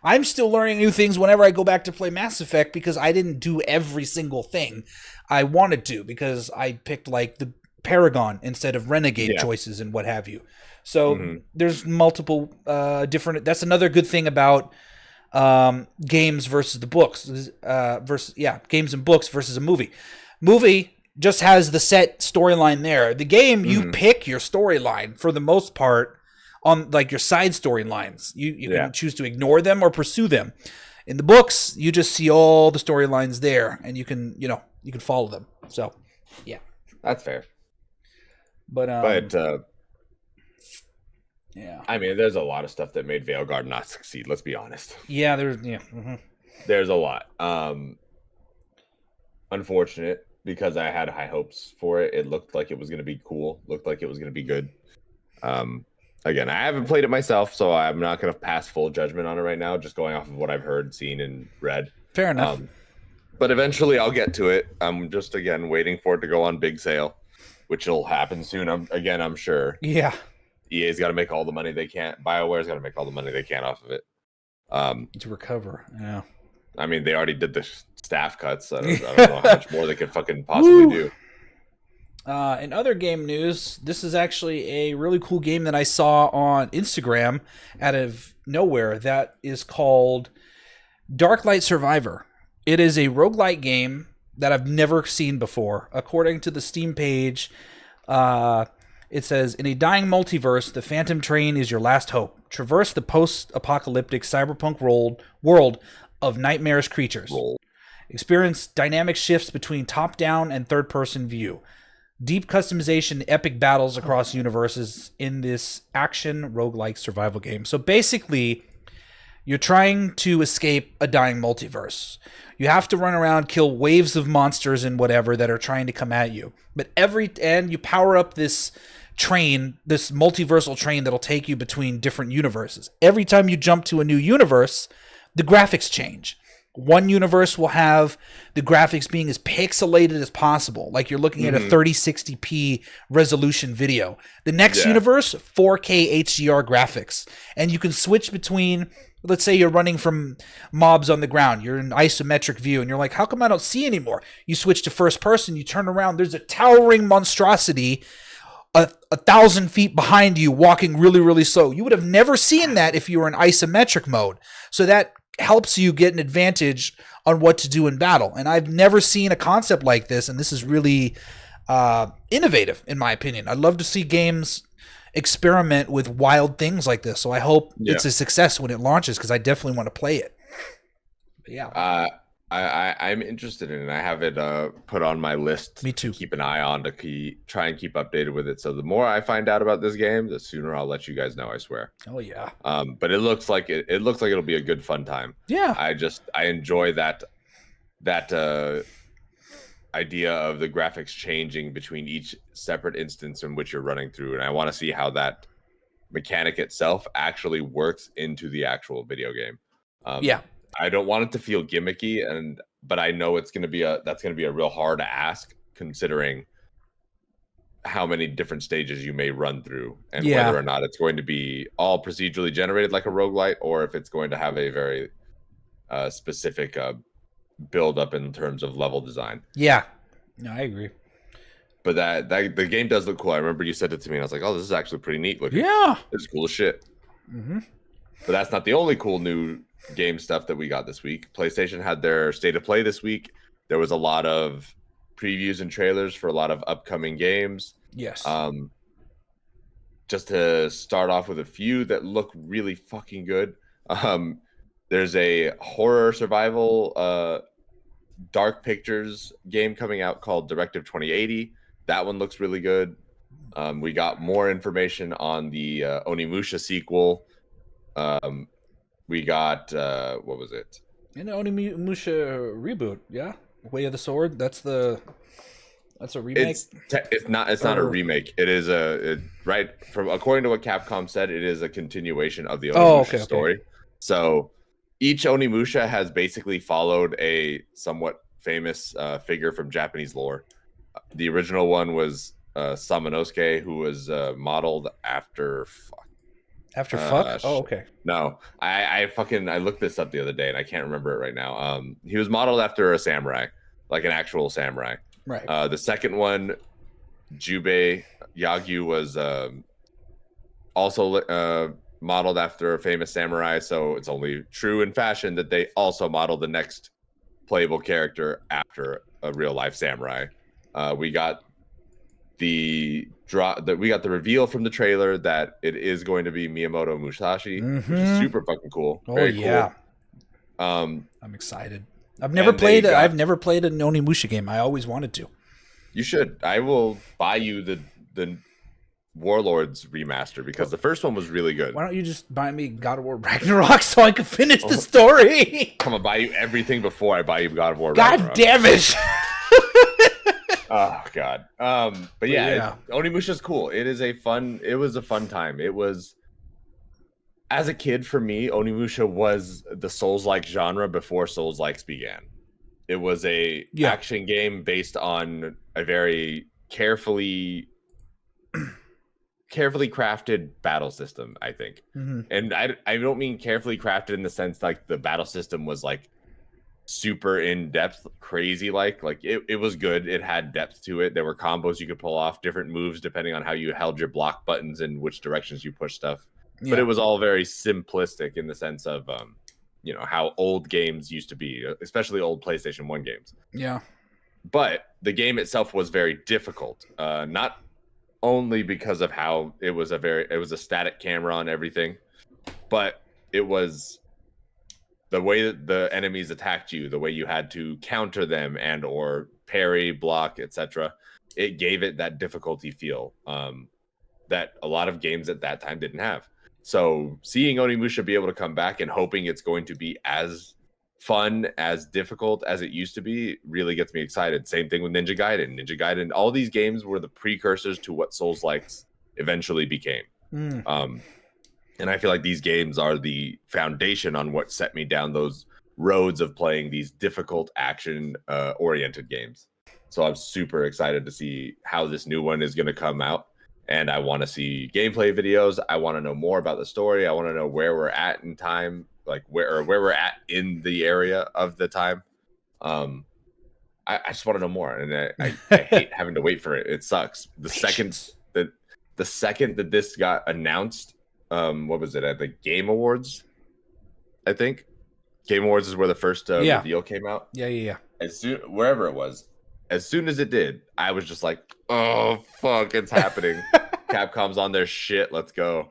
I'm still learning new things whenever I go back to play Mass Effect, because I didn't do every single thing I wanted to, because I picked like the Paragon instead of Renegade choices and what have you. So there's multiple different. That's another good thing about games versus the books. Games and books versus a movie. Movie just has the set storyline there. The game, you pick your storyline for the most part on like your side storylines. You can choose to ignore them or pursue them. In the books, you just see all the storylines there, and you can follow them. So yeah, that's fair. But yeah, I mean, there's a lot of stuff that made Veilguard not succeed. Let's be honest. Yeah, there's a lot. Unfortunate, because I had high hopes for it. It looked like it was going to be cool. Looked like it was going to be good. Again, I haven't played it myself, so I'm not going to pass full judgment on it right now. Just going off of what I've heard, seen, and read. Fair enough. But eventually, I'll get to it. I'm just waiting for it to go on big sale, which will happen soon. I'm sure. Yeah. EA's got to make all the money they can. BioWare's got to make all the money they can off of it. To recover. Yeah. I mean, they already did the staff cuts. I don't know how much more they could fucking possibly do. In other game news, this is actually a really cool game that I saw on Instagram out of nowhere that is called Darklight Survivor. It is a roguelike game that I've never seen before. According to the Steam page, it says, in a dying multiverse, the Phantom Train is your last hope. Traverse the post-apocalyptic cyberpunk world of nightmarish creatures. Experience dynamic shifts between top-down and third-person view. Deep customization, epic battles across universes in this action roguelike survival game. So basically, you're trying to escape a dying multiverse. You have to run around, kill waves of monsters and whatever that are trying to come at you. But you power up this train, this multiversal train that'll take you between different universes. Every time you jump to a new universe, the graphics change. One universe will have the graphics being as pixelated as possible, like you're looking at a 3060p resolution video. The next universe, 4K HDR graphics. And you can switch between let's say you're running from mobs on the ground. You're in isometric view, and you're like, how come I don't see anymore? You switch to first person, you turn around, there's a towering monstrosity 1,000 feet behind you walking really, really slow. You would have never seen that if you were in isometric mode. So that helps you get an advantage on what to do in battle. And I've never seen a concept like this, and this is really innovative, in my opinion. I'd love to see games experiment with wild things like this. So I hope it's a success when it launches, because I definitely want to play it. But yeah. I'm interested in it. I have it put on my list. Me too. To keep an eye on to try and keep updated with it. So the more I find out about this game, the sooner I'll let you guys know, I swear. Oh yeah. But it looks like it'll be a good fun time. Yeah. I enjoy that idea of the graphics changing between each separate instance in which you're running through, and I want to see how that mechanic itself actually works into the actual video game. I don't want it to feel gimmicky, but I know that's gonna be a real hard ask, considering how many different stages you may run through, and whether or not it's going to be all procedurally generated like a roguelite, or if it's going to have a very specific build up in terms of level design. Yeah, no, I agree. But that the game does look cool. I remember you said it to me, and I was like, "Oh, this is actually pretty neat looking." Yeah, it's cool as shit. Mm-hmm. But that's not the only cool new game stuff that we got this week. PlayStation had their State of Play this week. There was a lot of previews and trailers for a lot of upcoming games. Yes. Just to start off with a few that look really fucking good. There's a horror survival Dark Pictures game coming out called Directive 2080. That one looks really good. We got more information on the Onimusha sequel. We got what was it? An Onimusha reboot, yeah. Way of the Sword. That's a remake. It's not a remake. It is according to what Capcom said, it is a continuation of the Onimusha story. So each Onimusha has basically followed a somewhat famous figure from Japanese lore. The original one was Samanosuke, who was modeled after After fuck? Oh, okay. No, I looked this up the other day and I can't remember it right now. He was modeled after a samurai, like an actual samurai. Right. The second one, Jubei Yagyu, was also modeled after a famous samurai. So it's only true in fashion that they also modeled the next playable character after a real life samurai. We got the reveal from the trailer that it is going to be Miyamoto Musashi, which is super fucking cool. Very cool. I'm excited. I've never played an Onimusha game. I always wanted to. You should. I will buy you the Warlords remaster, because the first one was really good. Why don't you just buy me God of War Ragnarok so I can finish the story? I'm gonna buy you everything before I buy you God of War Ragnarok. God damn it. Oh god. But yeah. Onimusha's cool. It was a fun time. It was, as a kid, for me, Onimusha was the Souls-like genre before Souls-likes began. It was a action game based on a very carefully crafted battle system, I think. Mm-hmm. And I don't mean carefully crafted in the sense like the battle system was like super in-depth, crazy like it was good. It had depth to it. There were combos you could pull off, different moves depending on how you held your block buttons and which directions you push stuff. But it was all very simplistic in the sense of how old games used to be, especially old PlayStation 1 games. Yeah. But the game itself was very difficult, not only because of how it was a static camera on everything, but it was the way that the enemies attacked you, the way you had to counter them and or parry, block, etc. It gave it that difficulty feel that a lot of games at that time didn't have. So seeing Onimusha be able to come back and hoping it's going to be as fun, as difficult as it used to be, really gets me excited. Same thing with Ninja Gaiden. All these games were the precursors to what Souls-likes eventually became. And I feel like these games are the foundation on what set me down those roads of playing these difficult action oriented games. So I'm super excited to see how this new one is going to come out. And I want to see gameplay videos. I want to know more about the story. I want to know where we're at in time like where we're at in the area of the time. I just want to know more, and I hate having to wait for it. It sucks. The second that this got announced, what was it, at the Game Awards? I think Game Awards is where the first reveal came out. Yeah. Wherever it was, as soon as it did, I was just like, "Oh fuck, it's happening!" Capcom's on their shit. Let's go.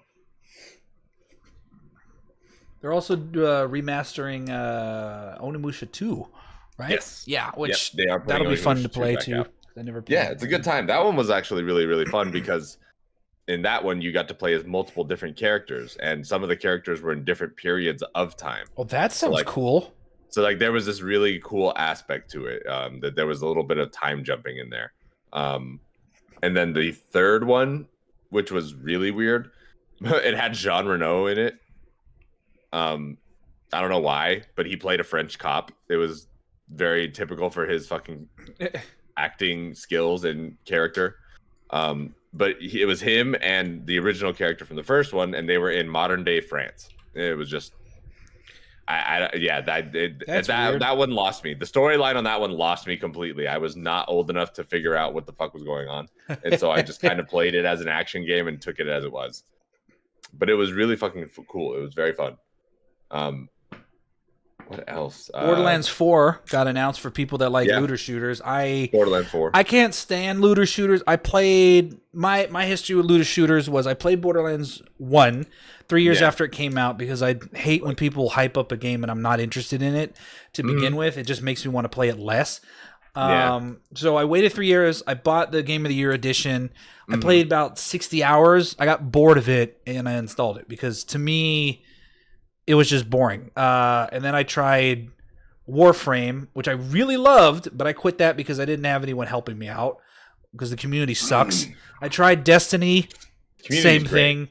They're also remastering Onimusha 2, right? Yes. Yeah, which they are. That'll be fun to play too. I never played it's a good time. That one was actually really, really fun because in that one you got to play as multiple different characters, and some of the characters were in different periods of time. Oh, that sounds cool. So like there was this really cool aspect to it, that there was a little bit of time jumping in there. And then the third one, which was really weird, it had Jean Reno in it. I don't know why, but he played a French cop. It was very typical for his fucking acting skills and character. But it was him and the original character from the first one, and they were in modern day France. It was just, that one lost me. The storyline on that one lost me completely. I was not old enough to figure out what the fuck was going on, and so I just kind of played it as an action game and took it as it was. But it was really fucking cool. It was very fun. What else? Borderlands 4 got announced for people that like looter shooters. Borderlands 4. I can't stand looter shooters. I played my history with looter shooters was I played Borderlands 1 3 years after it came out because I hate when people hype up a game and I'm not interested in it to begin with. It just makes me want to play it less. So I waited 3 years. I bought the Game of the Year edition. I played about 60 hours. I got bored of it and I installed it because to me it was just boring. And then I tried Warframe, which I really loved, but I quit that because I didn't have anyone helping me out because the community sucks. I tried Destiny, same thing.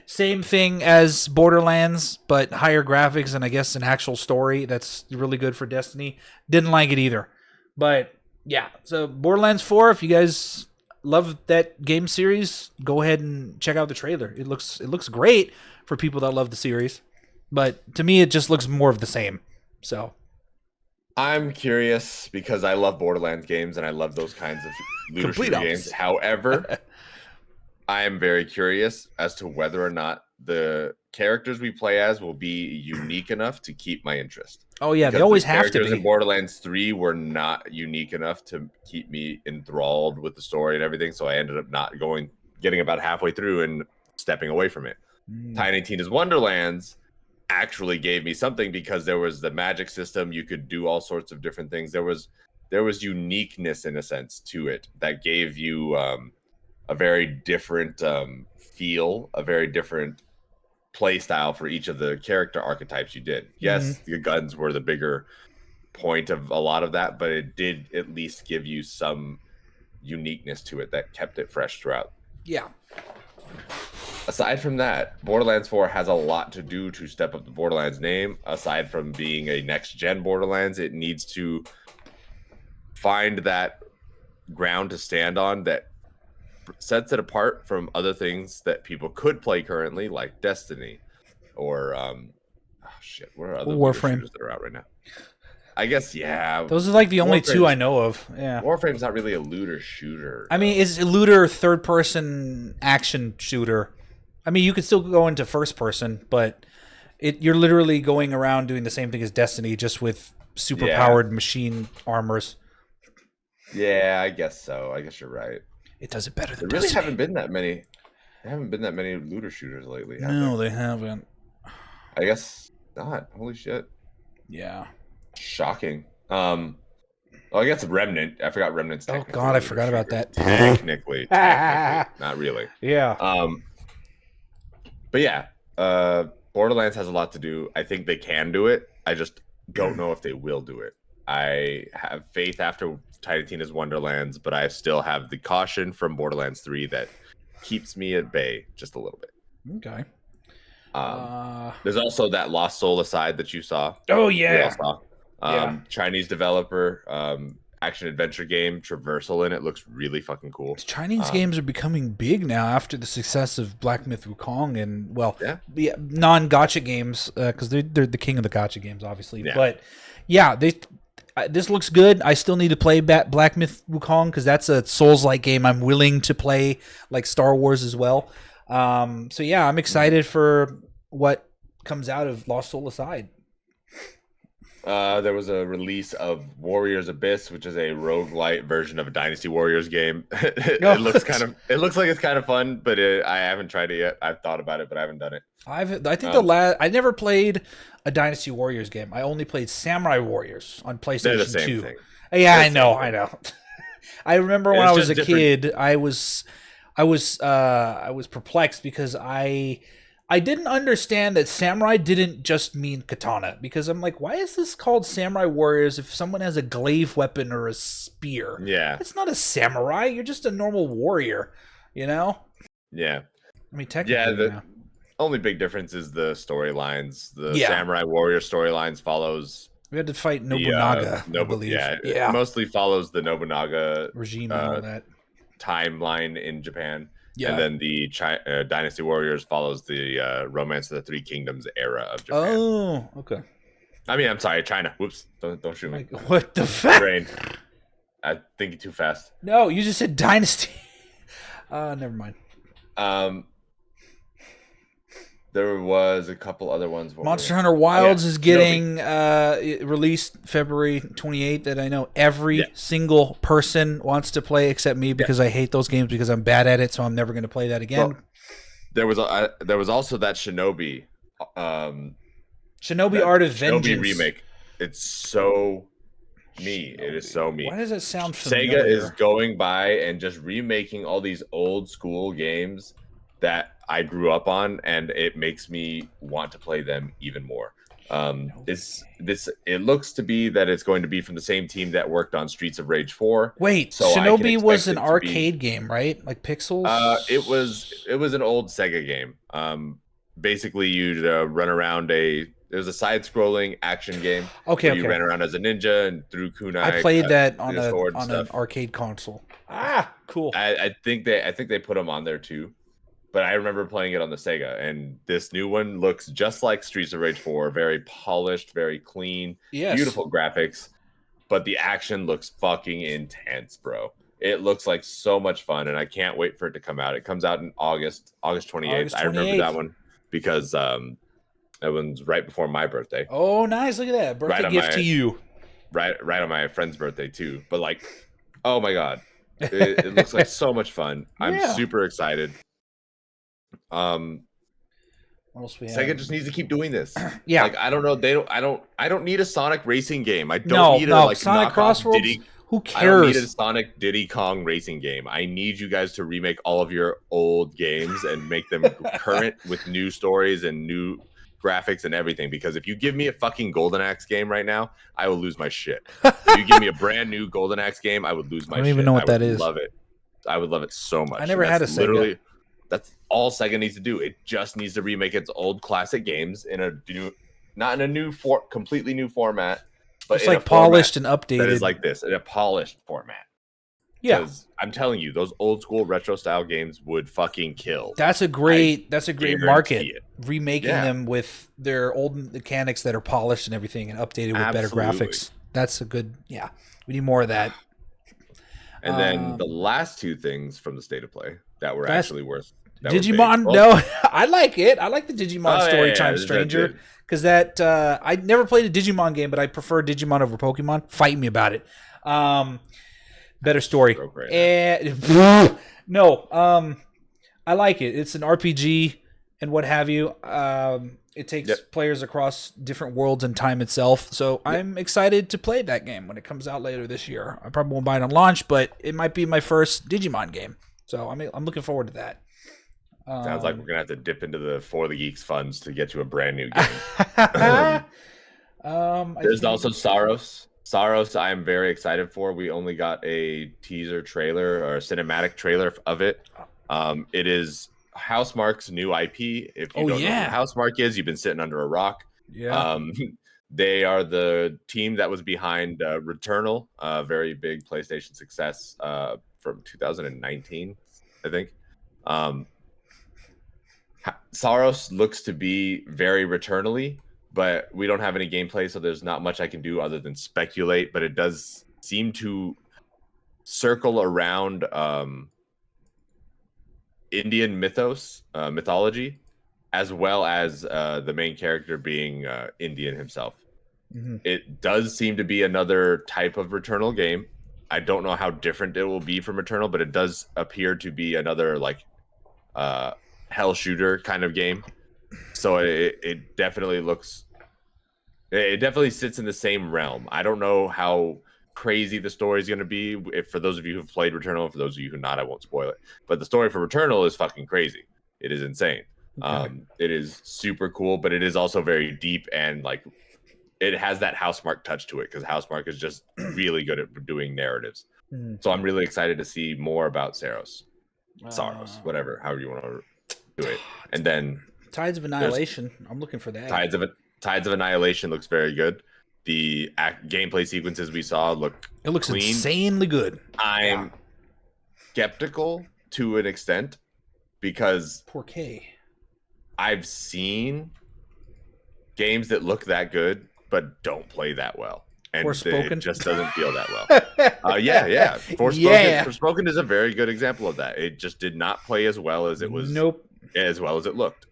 Same thing as Borderlands, but higher graphics and I guess an actual story that's really good for Destiny. Didn't like it either. But yeah, so Borderlands 4, if you guys love that game series, go ahead and check out the trailer. It looks great for people that love the series, but to me it just looks more of the same. So I'm curious because I love Borderlands games and I love those kinds of looter shooter games. However, I am very curious as to whether or not the characters we play as will be unique enough to keep my interest. Oh yeah, they always have to be. Characters in Borderlands 3 were not unique enough to keep me enthralled with the story and everything, so I ended up getting about halfway through and stepping away from it. Tiny Tina's Wonderlands actually gave me something because there was the magic system. You could do all sorts of different things. There was uniqueness in a sense to it that gave you a very different feel, a very different play style for each of the character archetypes you did. Yes, the guns were the bigger point of a lot of that, but it did at least give you some uniqueness to it that kept it fresh throughout. Yeah. Aside from that, Borderlands 4 has a lot to do to step up the Borderlands name. Aside from being a next-gen Borderlands, it needs to find that ground to stand on that sets it apart from other things that people could play currently, like Destiny or what are other Warframe that are out right now? I guess those are like the only two I know of. Yeah, Warframe's not really a looter shooter. I mean, it's a looter third-person action shooter. I mean, you could still go into first person, but you're literally going around doing the same thing as Destiny, just with super-powered machine armors. Yeah, I guess so. I guess you're right. It does it better than there Destiny. Really haven't been that many. There haven't been that many looter shooters lately. No, they haven't. I guess not. Holy shit. Yeah. Shocking. I guess Remnant. I forgot Remnant's. Oh God, I forgot about that. Technically, not really. Yeah. But yeah, Borderlands has a lot to do. I think they can do it. I just don't know if they will do it. I have faith after Tiny Tina's Wonderlands, but I still have the caution from Borderlands 3 that keeps me at bay just a little bit. Okay. There's also that Lost Soul aside that you saw. Oh yeah. Chinese developer action adventure game traversal in it looks really fucking cool. Chinese games are becoming big now after the success of Black Myth Wukong and non-gacha games because they're the king of the gacha games, obviously. Yeah. But yeah, this looks good. I still need to play Black Myth Wukong because that's a Souls-like game I'm willing to play, like Star Wars as well. So yeah, I'm excited for what comes out of Lost Soul Aside. There was a release of Warriors Abyss, which is a roguelite version of a Dynasty Warriors game. It looks like it's kind of fun, but I haven't tried it yet. I've thought about it, but I haven't done it. I think I never played a Dynasty Warriors game. I only played Samurai Warriors on PlayStation 2. They're the same thing. Yeah, I know. I remember when I was a kid, I was perplexed because I didn't understand that samurai didn't just mean katana, because I'm like, why is this called Samurai Warriors if someone has a glaive weapon or a spear? Yeah. It's not a samurai. You're just a normal warrior, you know? Yeah. I mean, technically, the only big difference is the storylines. The Samurai Warrior storylines follows... We had to fight Nobunaga, I believe. Yeah, it mostly follows the Nobunaga regime and all that timeline in Japan. Yeah. And then the Dynasty Warriors follows the Romance of the Three Kingdoms era of Japan. Oh, okay. I mean, I'm sorry, China. Whoops. Don't shoot me. What the fuck? I'm thinking too fast. No, you just said Dynasty. Never mind. There was a couple other ones. Monster Hunter Wilds is getting released February 28th that I know every single person wants to play except me because I hate those games because I'm bad at it, so I'm never going to play that again. Well, there was also that Shinobi Art of Vengeance Shinobi remake. It's so me. It is so me. Why does it sound familiar? Sega is going by and just remaking all these old school games that I grew up on, and it makes me want to play them even more. It looks to be that it's going to be from the same team that worked on Streets of Rage 4. Wait, so Shinobi was an arcade game, right? Like Pixels? It was an old Sega game. Basically, you'd run around it was a side-scrolling action game. Okay. You ran around as a ninja and threw kunai. I played that on an arcade console. Ah, cool. I think they put them on there too. But I remember playing it on the Sega, and this new one looks just like Streets of Rage 4. Very polished, very clean, beautiful graphics. But the action looks fucking intense, bro. It looks like so much fun, and I can't wait for it to come out. It comes out in August 28th. I remember that one because that one's right before my birthday. Oh, nice. Look at that. Birthday gift to you. Right on my friend's birthday, too. But, like, oh, my God. It looks like so much fun. I'm super excited. What else we have? Sega just needs to keep doing this. Yeah, like I don't know. I don't need a Sonic racing game. I don't need a Sonic Crossroads. Who cares? I don't need a Sonic Diddy Kong racing game. I need you guys to remake all of your old games and make them current with new stories and new graphics and everything. Because if you give me a fucking Golden Axe game right now, I will lose my shit. If you give me a brand new Golden Axe game, I would lose my shit. I don't even know what that is. Love it. I would love it so much. I never had a Sega. That's all Sega needs to do. It just needs to remake its old classic games in not in a completely new format, but it's like polished and updated. That is like this, in a polished format. Yeah, because I'm telling you, those old school retro style games would fucking kill. That's a great market. Remaking them with their old mechanics that are polished and everything, and updated with better graphics. That's a good. Yeah, we need more of that. And then the last two things from the State of Play that were actually worth. Digimon, no, I like it. I like the Digimon Storytime Stranger because I never played a Digimon game, but I prefer Digimon over Pokemon. Fight me about it. Better story. No, I like it. It's an RPG and what have you. It takes players across different worlds and time itself. So I'm excited to play that game when it comes out later this year. I probably won't buy it on launch, but it might be my first Digimon game. So I'm looking forward to that. Sounds like we're gonna have to dip into the For the Geeks funds to get you a brand new game. There's also Saros. Saros, I am very excited for. We only got a teaser trailer or a cinematic trailer of it. It is Housemarque's new IP. If you don't know who Housemarque is, you've been sitting under a rock. Yeah. They are the team that was behind Returnal, a very big PlayStation success from 2019, I think. Saros looks to be very Returnally, but we don't have any gameplay, so there's not much I can do other than speculate. But it does seem to circle around Indian mythology, as well as the main character being Indian himself. Mm-hmm. It does seem to be another type of Returnal game. I don't know how different it will be from Returnal, but it does appear to be another like hell shooter kind of game. So it definitely looks, it definitely sits in the same realm. I don't know how crazy the story is going to be. If for those of you who've played Returnal, and for those of you who not, I won't spoil it. But the story for Returnal is fucking crazy. It is insane. Okay. It is super cool, but it is also very deep and like it has that Housemarque touch to it because Housemarque is just really good at doing narratives. So I'm really excited to see more about Saros, whatever, however you want to do it. And then Tides of Annihilation. I'm looking for that. Tides of Annihilation looks very good. The gameplay sequences we saw looks clean. Insanely good. I'm skeptical to an extent because 4K. I've seen games that look that good but don't play that well, and it just doesn't feel that well. Yeah. Forspoken is a very good example of that. It just did not play as well as it was. As well as it looked.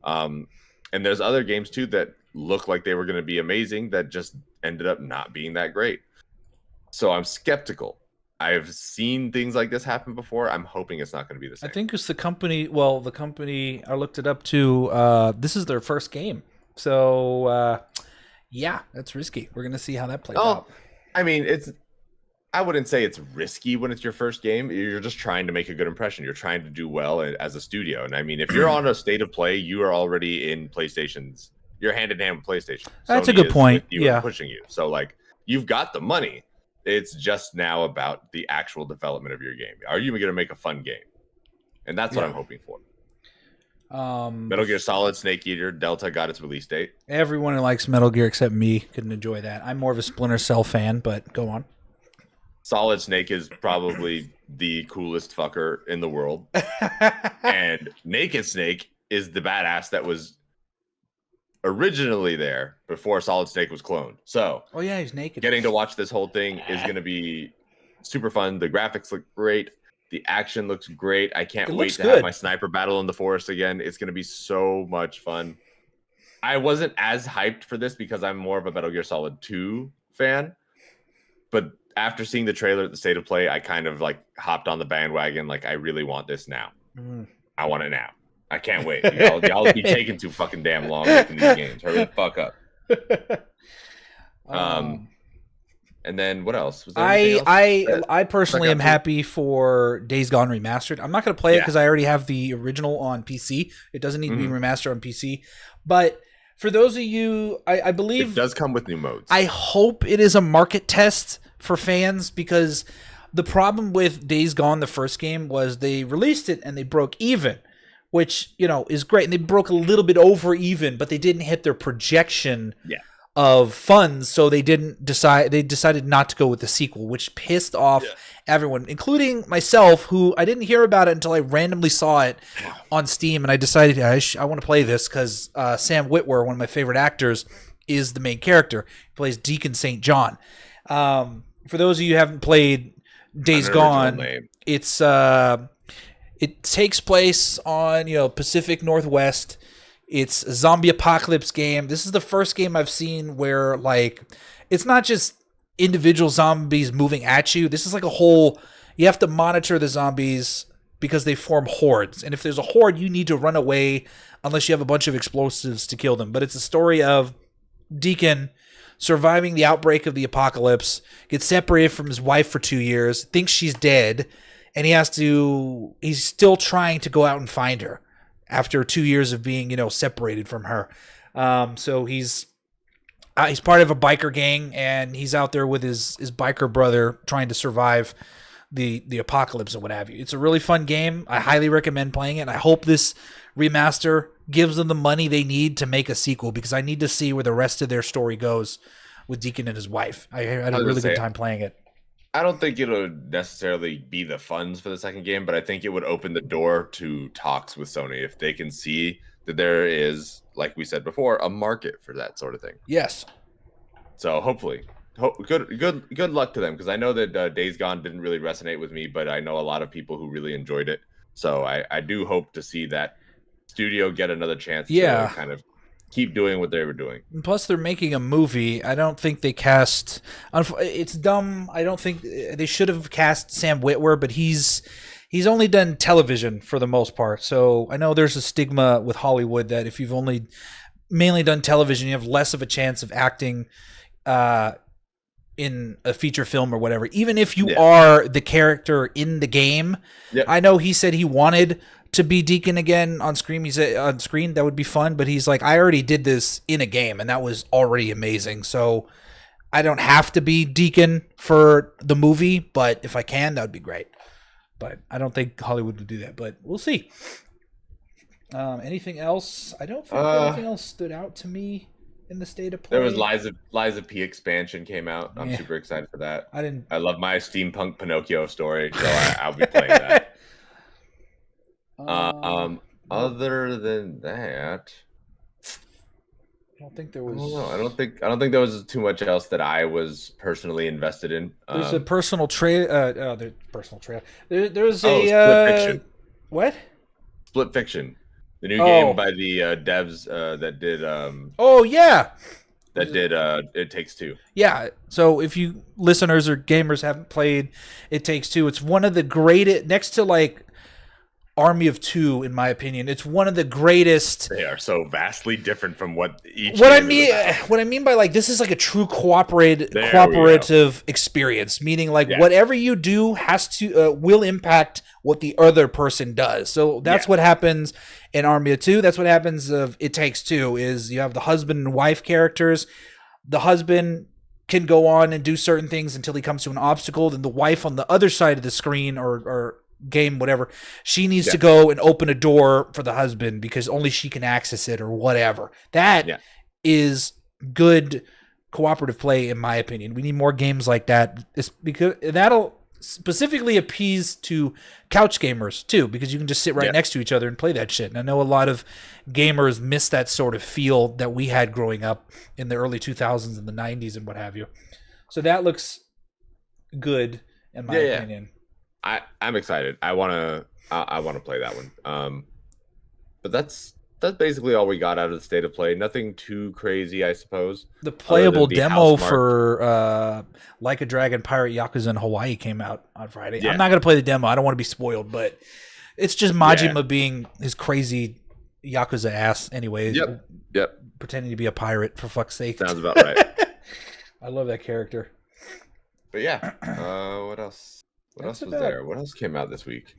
And there's other games too that look like they were going to be amazing that just ended up not being that great. So I'm skeptical. I've seen things like this happen before. I'm hoping it's not going to be the same. I think it's the company. Well, the company I looked it up to. This is their first game, so yeah, that's risky. We're going to see how that plays out. I mean, I wouldn't say it's risky when it's your first game. You're just trying to make a good impression. You're trying to do well as a studio. And I mean, if you're on a state of play, you are already in PlayStation's. You're hand in hand with PlayStation. That's a good point. Yeah, pushing you. So like, you've got the money. It's just now about the actual development of your game. Are you going to make a fun game? And that's what I'm hoping for. Metal Gear Solid, Snake Eater, Delta got its release date. Everyone who likes Metal Gear except me couldn't enjoy that. I'm more of a Splinter Cell fan, but go on. Solid Snake is probably the coolest fucker in the world. And Naked Snake is the badass that was originally there before Solid Snake was cloned. So, he's naked. Getting to watch this whole thing is going to be super fun. The graphics look great. The action looks great. I can't wait to have my sniper battle in the forest again. It's going to be so much fun. I wasn't as hyped for this because I'm more of a Metal Gear Solid 2 fan. But after seeing the trailer at the State of Play, I kind of like hopped on the bandwagon. Like, I really want this now. I want it now. I can't wait. Y'all be taking too fucking damn long making these games. Hurry the fuck up. And then what else? Was there I personally am happy for Days Gone Remastered. I'm not going to play it because I already have the original on PC. It doesn't need to be remastered on PC. But for those of you, I believe it does come with new modes. I hope it is a market test for fans because the problem with Days Gone, the first game, was they released it and they broke even, which, is great. And they broke a little bit over even, but they didn't hit their projection of funds, so they decided not to go with the sequel, which pissed off everyone, including myself, who I didn't hear about it until I randomly saw it on Steam, and I decided I want to play this because Sam Witwer, one of my favorite actors, is the main character. He plays Deacon St. John. For those of you who haven't played Days Gone, it takes place on Pacific Northwest. It's a zombie apocalypse game. This is the first game I've seen where it's not just individual zombies moving at you. This is like a whole, you have to monitor the zombies because they form hordes. And if there's a horde, you need to run away unless you have a bunch of explosives to kill them. But it's a story of Deacon surviving the outbreak of the apocalypse, gets separated from his wife for 2 years, thinks she's dead, and he's still trying to go out and find her after 2 years of being, separated from her. So he's part of a biker gang, and he's out there with his biker brother trying to survive the apocalypse and what have you. It's a really fun game. I highly recommend playing it. I hope this remaster gives them the money they need to make a sequel, because I need to see where the rest of their story goes with Deacon and his wife. I had a really good time playing it. I don't think it'll necessarily be the funds for the second game, but I think it would open the door to talks with Sony if they can see that there is, like we said before, a market for that sort of thing. Yes. So hopefully, good luck to them, because I know that Days Gone didn't really resonate with me, but I know a lot of people who really enjoyed it. So I do hope to see that studio get another chance to kind of keep doing what they were doing. Plus, they're making a movie. I don't think they cast. It's dumb. I don't think they should have cast Sam Witwer, but he's only done television for the most part. So I know there's a stigma with Hollywood that if you've only mainly done television, you have less of a chance of acting in a feature film or whatever. Even if you are the character in the game. Yep. I know he said he wanted to be Deacon again on screen. He said on screen that would be fun, but he's like, I already did this in a game and that was already amazing. So I don't have to be Deacon for the movie, but if I can, that would be great. But I don't think Hollywood would do that, but we'll see. Anything else? I don't think anything else stood out to me in the state of play. There was Liza P expansion came out. I'm super excited for that. I love my steampunk Pinocchio story, so I'll be playing that. Other than that, I don't think there was. I don't think there was too much else that I was personally invested in. There's a personal trailer. There's personal trailer. There's Split Fiction. What? Split Fiction, the new game by the devs that did. That did It Takes Two. Yeah. So if you listeners or gamers haven't played It Takes Two, it's one of the greatest, next to like Army of Two, in my opinion. It's one of the greatest. They are so vastly different from what each. What I mean by like, this is like a true cooperative experience. Meaning like whatever you do has to will impact what the other person does. So that's what happens in Army of Two. That's what happens of It Takes Two. Is you have the husband and wife characters. The husband can go on and do certain things until he comes to an obstacle. Then the wife on the other side of the screen or game, whatever, she needs to go and open a door for the husband because only she can access it or whatever. That is good cooperative play, in my opinion. We need more games like that. It's because that'll specifically appease to couch gamers too, because you can just sit right next to each other and play that shit. And I know a lot of gamers miss that sort of feel that we had growing up in the early 2000s and the 90s and what have you. So that looks good in my opinion. I'm excited. I want to play that one. But that's basically all we got out of the state of play. Nothing too crazy, I suppose. The playable demo for Like a Dragon Pirate Yakuza in Hawaii came out on Friday. Yeah. I'm not going to play the demo. I don't want to be spoiled, but it's just Majima being his crazy Yakuza ass anyway. Yep. Pretending to be a pirate, for fuck's sake. Sounds about right. I love that character. But what else? What else was there? What else came out this week?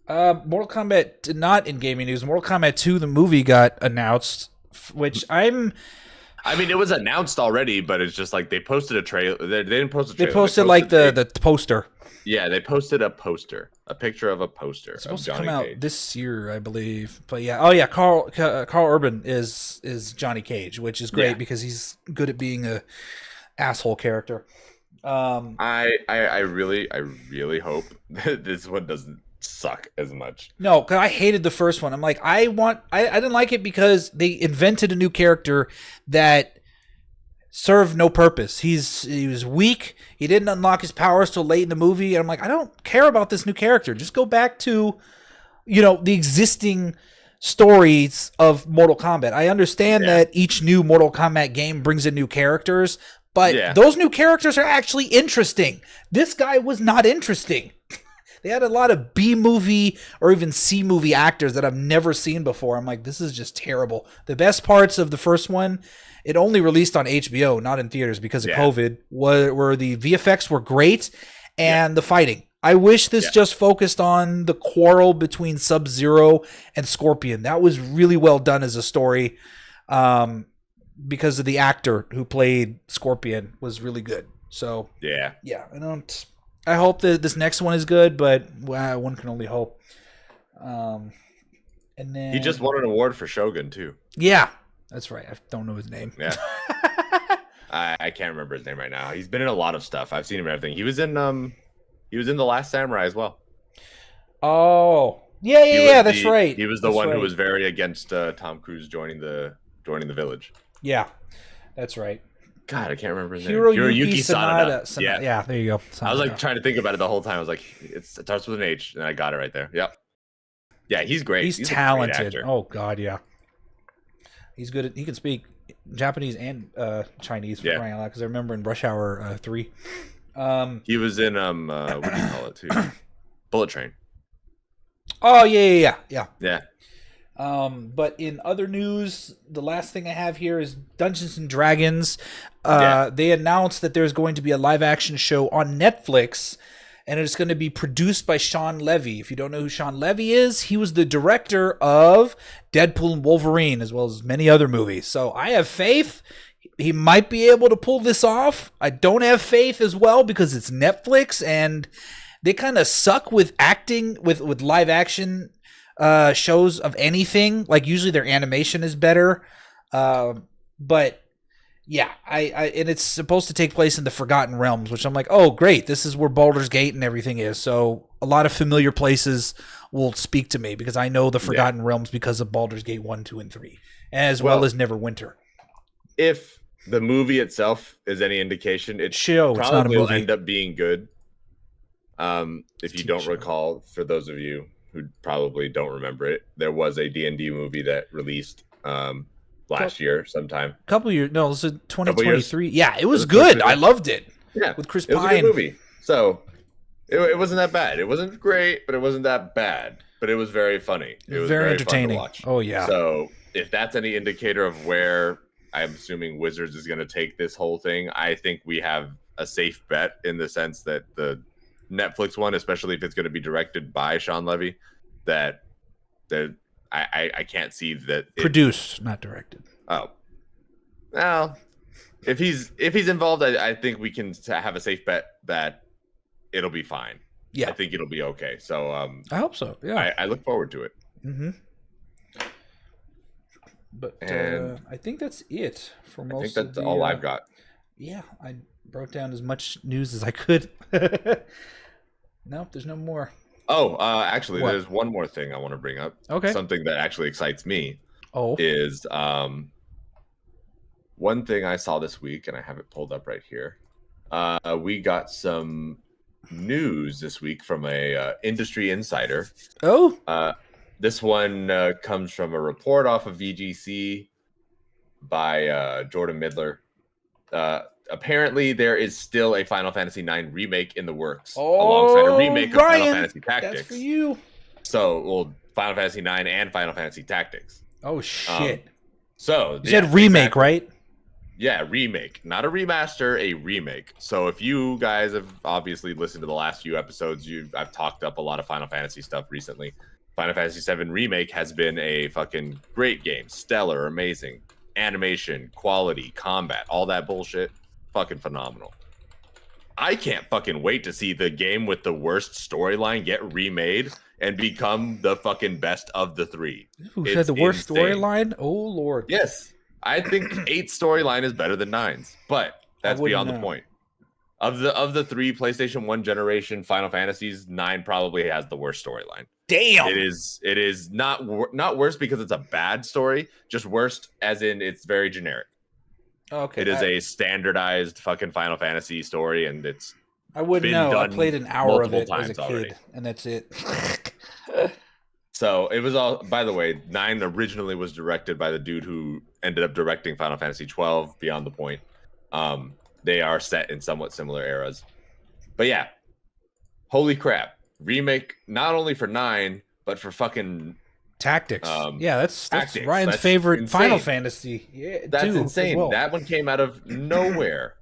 Mortal Kombat, not in gaming news. Mortal Kombat 2, the movie, got announced, which I mean, it was announced already, but it's just like they posted a trailer. They didn't post a trailer. They posted like the poster. Yeah, they posted a picture of a poster. It's supposed to come out this year, I believe. But Carl Urban is Johnny Cage, which is great because he's good at being a asshole character. I really hope that this one doesn't suck as much. No, because I hated the first one. I'm like, I didn't like it because they invented a new character that served no purpose. He was weak. He didn't unlock his powers till late in the movie. And I'm like, I don't care about this new character. Just go back to, the existing stories of Mortal Kombat. I understand that each new Mortal Kombat game brings in new characters. But those new characters are actually interesting. This guy was not interesting. They had a lot of B-movie or even C-movie actors that I've never seen before. I'm like, this is just terrible. The best parts of the first one, it only released on HBO, not in theaters because of COVID, where the VFX were great and the fighting. I wish this just focused on the quarrel between Sub-Zero and Scorpion. That was really well done as a story. Because of the actor who played Scorpion was really good. So I hope that this next one is good, but one can only hope. And then he just won an award for Shogun too. Yeah, that's right. I don't know his name. Yeah. I can't remember his name right now. He's been in a lot of stuff. I've seen him in everything. He was in The Last Samurai as well. Oh, yeah, that's right. He was the one who was very against Tom Cruise joining the village. Yeah, that's right. God, I can't remember his name. Hiroyuki Sanada. Yeah, there you go. I was like trying to think about it the whole time. I was like, it starts with an H, and I got it right there. Yep. Yeah, he's great. He's talented. Oh God, yeah. He's good. He can speak Japanese and Chinese for crying out loud. Because I remember in Rush Hour 3. He was in what do you call it too? Bullet Train. Oh yeah. Yeah. But in other news, the last thing I have here is Dungeons and Dragons. They announced that there's going to be a live action show on Netflix, and it's going to be produced by Sean Levy. If you don't know who Sean Levy is, he was the director of Deadpool and Wolverine, as well as many other movies. So I have faith he might be able to pull this off. I don't have faith as well because it's Netflix, and they kind of suck with acting, with live action shows of anything. Like usually their animation is better, but yeah, and it's supposed to take place in the Forgotten Realms, which I'm like, oh great, this is where Baldur's Gate and everything is. So a lot of familiar places will speak to me because I know the Forgotten Realms because of Baldur's Gate 1, 2, and 3, as well as Neverwinter. If the movie itself is any indication, it probably will end up being good. If you don't recall, for those of you who probably don't remember it, there was a D&D movie that released last year sometime. A couple years. No, this is 2023. Yeah, it was good. I loved it. Yeah, with Chris Pine. It was a good movie. So it wasn't that bad. It wasn't great, but it wasn't that bad. But it was very funny. It was very entertaining. Fun to watch. Oh yeah. So if that's any indicator of where I'm assuming Wizards is going to take this whole thing, I think we have a safe bet in the sense that the Netflix one, especially if it's going to be directed by Sean Levy, that I can't see that produced, not directed. Oh, well, if he's involved, I think we can have a safe bet that it'll be fine. Yeah, I think it'll be okay. So I hope so. Yeah, I look forward to it. Mm-hmm. But I think that's it for most. I think that's all I've got. Yeah, I wrote down as much news as I could. Nope, there's no more. Oh, actually, there's one more thing I want to bring up. Okay. Something that actually excites me. Oh. Is one thing I saw this week, and I have it pulled up right here. We got some news this week from a industry insider. Oh. This one comes from a report off of VGC by Jordan Midler. Apparently, there is still a Final Fantasy IX remake in the works, alongside a remake of Final Fantasy Tactics. That's for you. So, well, Final Fantasy IX and Final Fantasy Tactics. Oh shit! So you said remake, right? Yeah, remake, not a remaster, a remake. So if you guys have obviously listened to the last few episodes, I've talked up a lot of Final Fantasy stuff recently. Final Fantasy VII Remake has been a fucking great game, stellar, amazing, animation, quality, combat, all that bullshit. Fucking phenomenal. I can't fucking wait to see the game with the worst storyline get remade and become the fucking best of the three. Who said the worst storyline? Oh lord. Yes, I think 8's storyline is better than 9's, but that's beyond the point. Of the three PlayStation 1 generation Final Fantasies, 9 probably has the worst storyline. Damn. It is not worse because it's a bad story, just worst as in it's very generic. Okay. It is a standardized fucking Final Fantasy story, and it's. I wouldn't know. I played an hour of it as a kid, already. And that's it. So it was all. By the way, 9 originally was directed by the dude who ended up directing Final Fantasy 12, Beyond the Point. They are set in somewhat similar eras, but yeah, holy crap! Remake not only for 9, but for fucking. Tactics. Yeah, that's Ryan's favorite insane. Final Fantasy. Yeah, that's insane. Well. That one came out of nowhere.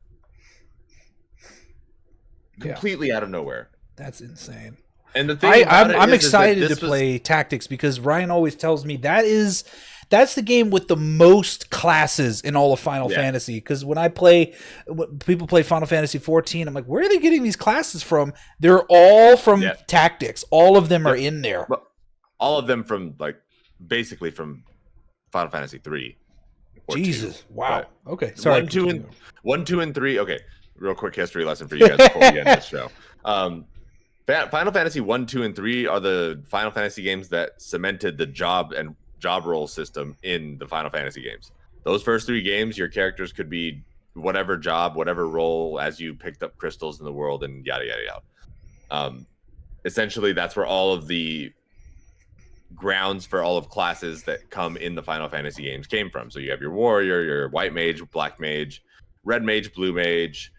Completely out of nowhere. That's insane. And the thing I'm excited to play Tactics because Ryan always tells me that's the game with the most classes in all of Final Fantasy. Because when people play Final Fantasy 14, I'm like, where are they getting these classes from? They're all from Tactics. All of them are in there. All of them from like basically from Final Fantasy 3. Jesus, 2, wow. Okay, sorry. 1, 2, and 3. Okay, real quick history lesson for you guys before we end this show. Final Fantasy 1, 2, and 3 are the Final Fantasy games that cemented the job role system in the Final Fantasy games. Those first 3 games, your characters could be whatever job, whatever role, as you picked up crystals in the world and yada yada yada. Essentially, that's where all of the grounds for all of classes that come in the Final Fantasy games came from. So you have your warrior, your white mage, black mage, red mage, blue mage,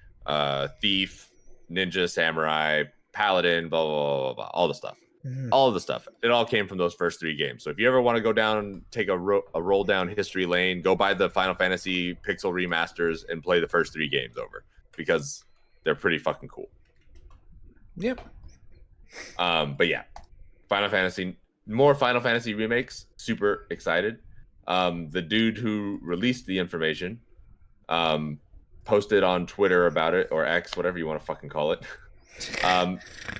thief, ninja, samurai, paladin, blah, blah, blah, blah, all the stuff. All of the stuff. It all came from those first 3 games. So if you ever want to go down and take a roll down history lane, go buy the Final Fantasy Pixel remasters and play the first 3 games over, because they're pretty fucking cool. Yep. But yeah, more Final Fantasy remakes. Super excited. The dude who released the information posted on Twitter about it, or X, whatever you want to fucking call it.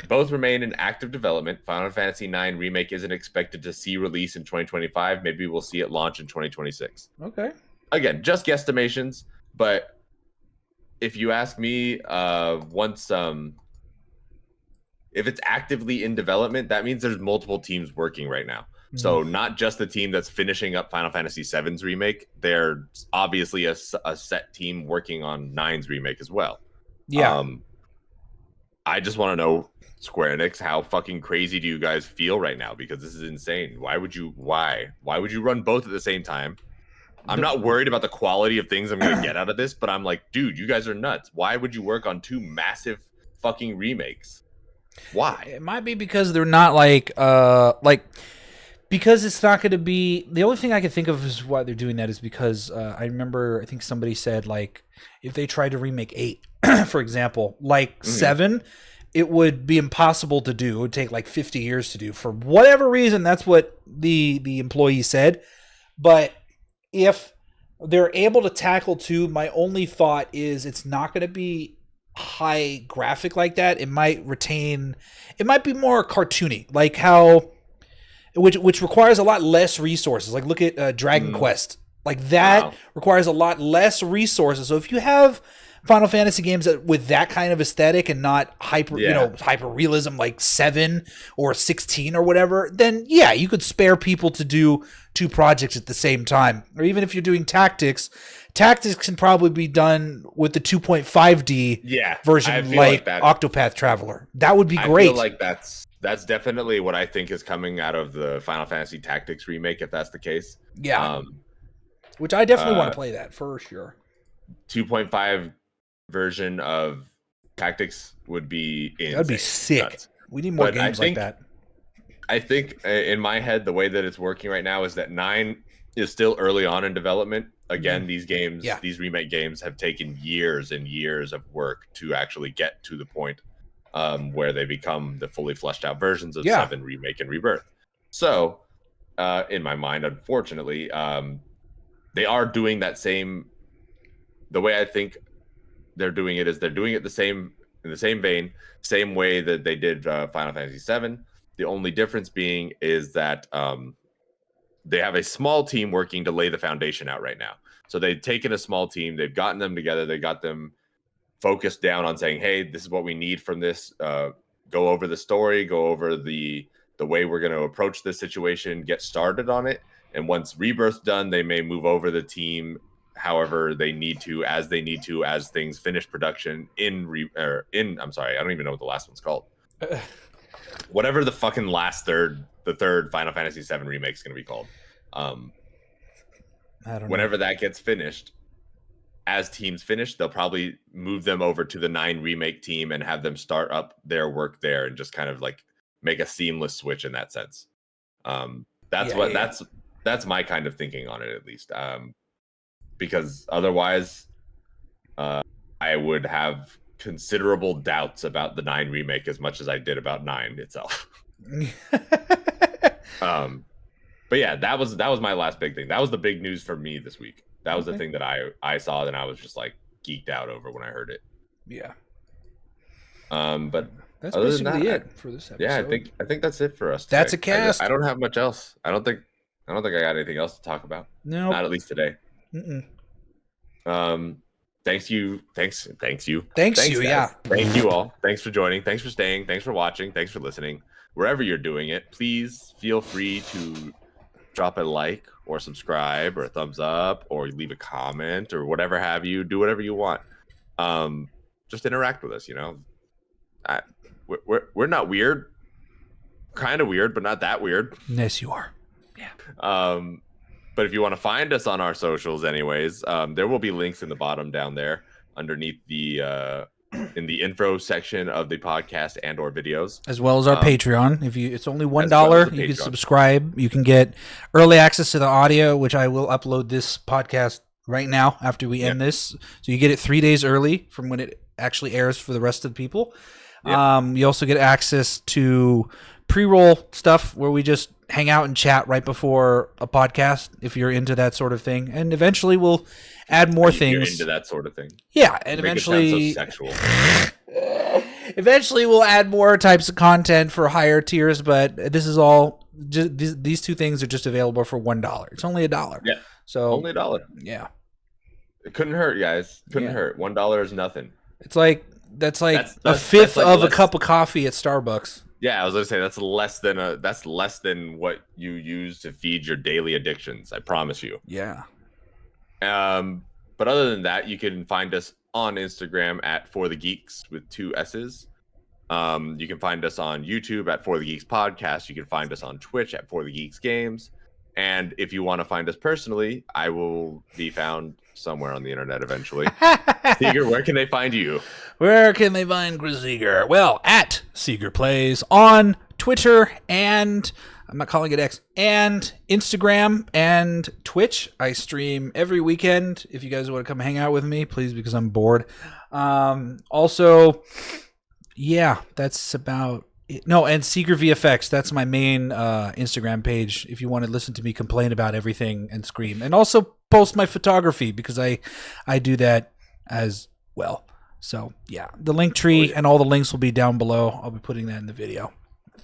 Both remain in active development. Final Fantasy IX Remake isn't expected to see release in 2025. Maybe we'll see it launch in 2026. Okay. Again, just guesstimations, but if you ask me, if it's actively in development, that means there's multiple teams working right now. So not just the team that's finishing up Final Fantasy VII's remake. There's obviously a set team working on 9's remake as well. Yeah. I just want to know, Square Enix, how fucking crazy do you guys feel right now? Because this is insane. Why would you run both at the same time? I'm not worried about the quality of things I'm going to get out of this, but I'm like, dude, you guys are nuts. Why would you work on 2 massive fucking remakes? Why? It might be because they're not because it's not going to be. The only thing I can think of is why they're doing that is because I remember, I think somebody said, like, if they tried to remake 8, for example, like 7, it would be impossible to do. It would take like 50 years to do. For whatever reason, that's what the employee said. But if they're able to tackle 2, my only thought is it's not going to be high graphic like that. It might be more cartoony, like how, which requires a lot less resources. Like, look at Dragon Quest. Like, that requires a lot less resources. So if you have Final Fantasy games with that kind of aesthetic and not hyper realism like 7 or 16 or whatever, then yeah, you could spare people to do 2 projects at the same time. Or even if you're doing tactics can probably be done with the 2.5D version, like Octopath Traveler. That would be great. I feel like that's definitely what I think is coming out of the Final Fantasy Tactics remake, if that's the case. Yeah. Which I definitely want to play that for sure. 2.5 version of Tactics would be insane. That'd be sick. Nuts. We need more games like that. I think in my head, the way that it's working right now is that 9 is still early on in development. Again, these games, these remake games have taken years and years of work to actually get to the point where they become the fully fleshed out versions of 7 Remake and Rebirth. So, in my mind, unfortunately, they are doing that same. The way I think they're doing it is they're doing it in the same vein, same way that they did Final Fantasy VII. The only difference being is that they have a small team working to lay the foundation out right now. So they've taken a small team, they've gotten them together, they got them focused down on saying, hey, this is what we need from this. Go over the story, go over the way we're going to approach this situation, get started on it. And once Rebirth's done, they may move over the team however they need to, as things finish production I'm sorry, I don't even know what the last one's called. Whatever the fucking the third Final Fantasy VII remake is going to be called. I don't know. Whenever that gets finished, as teams finish, they'll probably move them over to the 9 remake team and have them start up their work there and just kind of like make a seamless switch in that sense. That's my kind of thinking on it, at least. Because otherwise, I would have considerable doubts about the 9 remake as much as I did about 9 itself. But yeah, that was my last big thing. That was the big news for me this week. That was the thing that I saw and I was just like geeked out over when I heard it. Yeah. But that's basically it for this episode. Yeah, I think that's it for us today. That's a cast. I don't have much else. I don't think I don't think I got anything else to talk about. No, not at least today. Thanks you. Thanks Guys. you. Yeah. Thank you all. Thanks for joining. Thanks for staying. Thanks for watching. Thanks for listening. Wherever you're doing it, please feel free to drop a like or subscribe or a thumbs up or leave a comment or whatever have you. Do whatever you want. Just interact with us. You know, we're not weird. Kind of weird, but not that weird. Yes, you are. Yeah. But if you want to find us on our socials anyways, there will be links in the bottom down there underneath the in the info section of the podcast and or videos, as well as our Patreon. It's only $1, you can subscribe. You can get early access to the audio, which I will upload this podcast right now after we end this. So you get it 3 days early from when it actually airs for the rest of the people. You also get access to pre-roll stuff where we just hang out and chat right before a podcast if you're into that sort of thing. And eventually we'll add more things. You're into that sort of thing. Yeah, and eventually so sexual. Eventually we'll add more types of content for higher tiers, but this is all just these two things are just available for $1. It's only $1. Yeah. So only $1. Yeah. It couldn't hurt, guys. Couldn't hurt. $1 is nothing. It's like that's a fifth of a cup of coffee at Starbucks. Yeah, I was gonna say that's less than what you use to feed your daily addictions. I promise you. Yeah. But other than that, you can find us on Instagram at For the Geeks with 2 S's. You can find us on YouTube at For the Geeks Podcast. You can find us on Twitch at For the Geeks Games. And if you want to find us personally, I will be found somewhere on the internet eventually. Seger, where can they find you? Where can they find Chris Seger? Well, at Seger Plays on Twitter and I'm not calling it X, and Instagram and Twitch. I stream every weekend. If you guys want to come hang out with me, please, because I'm bored. Also, yeah, that's about it. No, and Seger VFX. That's my main Instagram page. If you want to listen to me complain about everything and scream, and also post my photography because I do that as well. So yeah, the link tree and all the links will be down below. I'll be putting that in the video.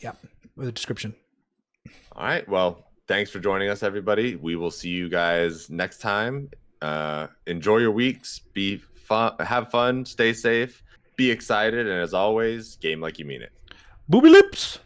Yeah, with the description. All right. Well, thanks for joining us, everybody. We will see you guys next time. Enjoy your weeks. Have fun. Stay safe. Be excited. And as always, game like you mean it. Booby lips.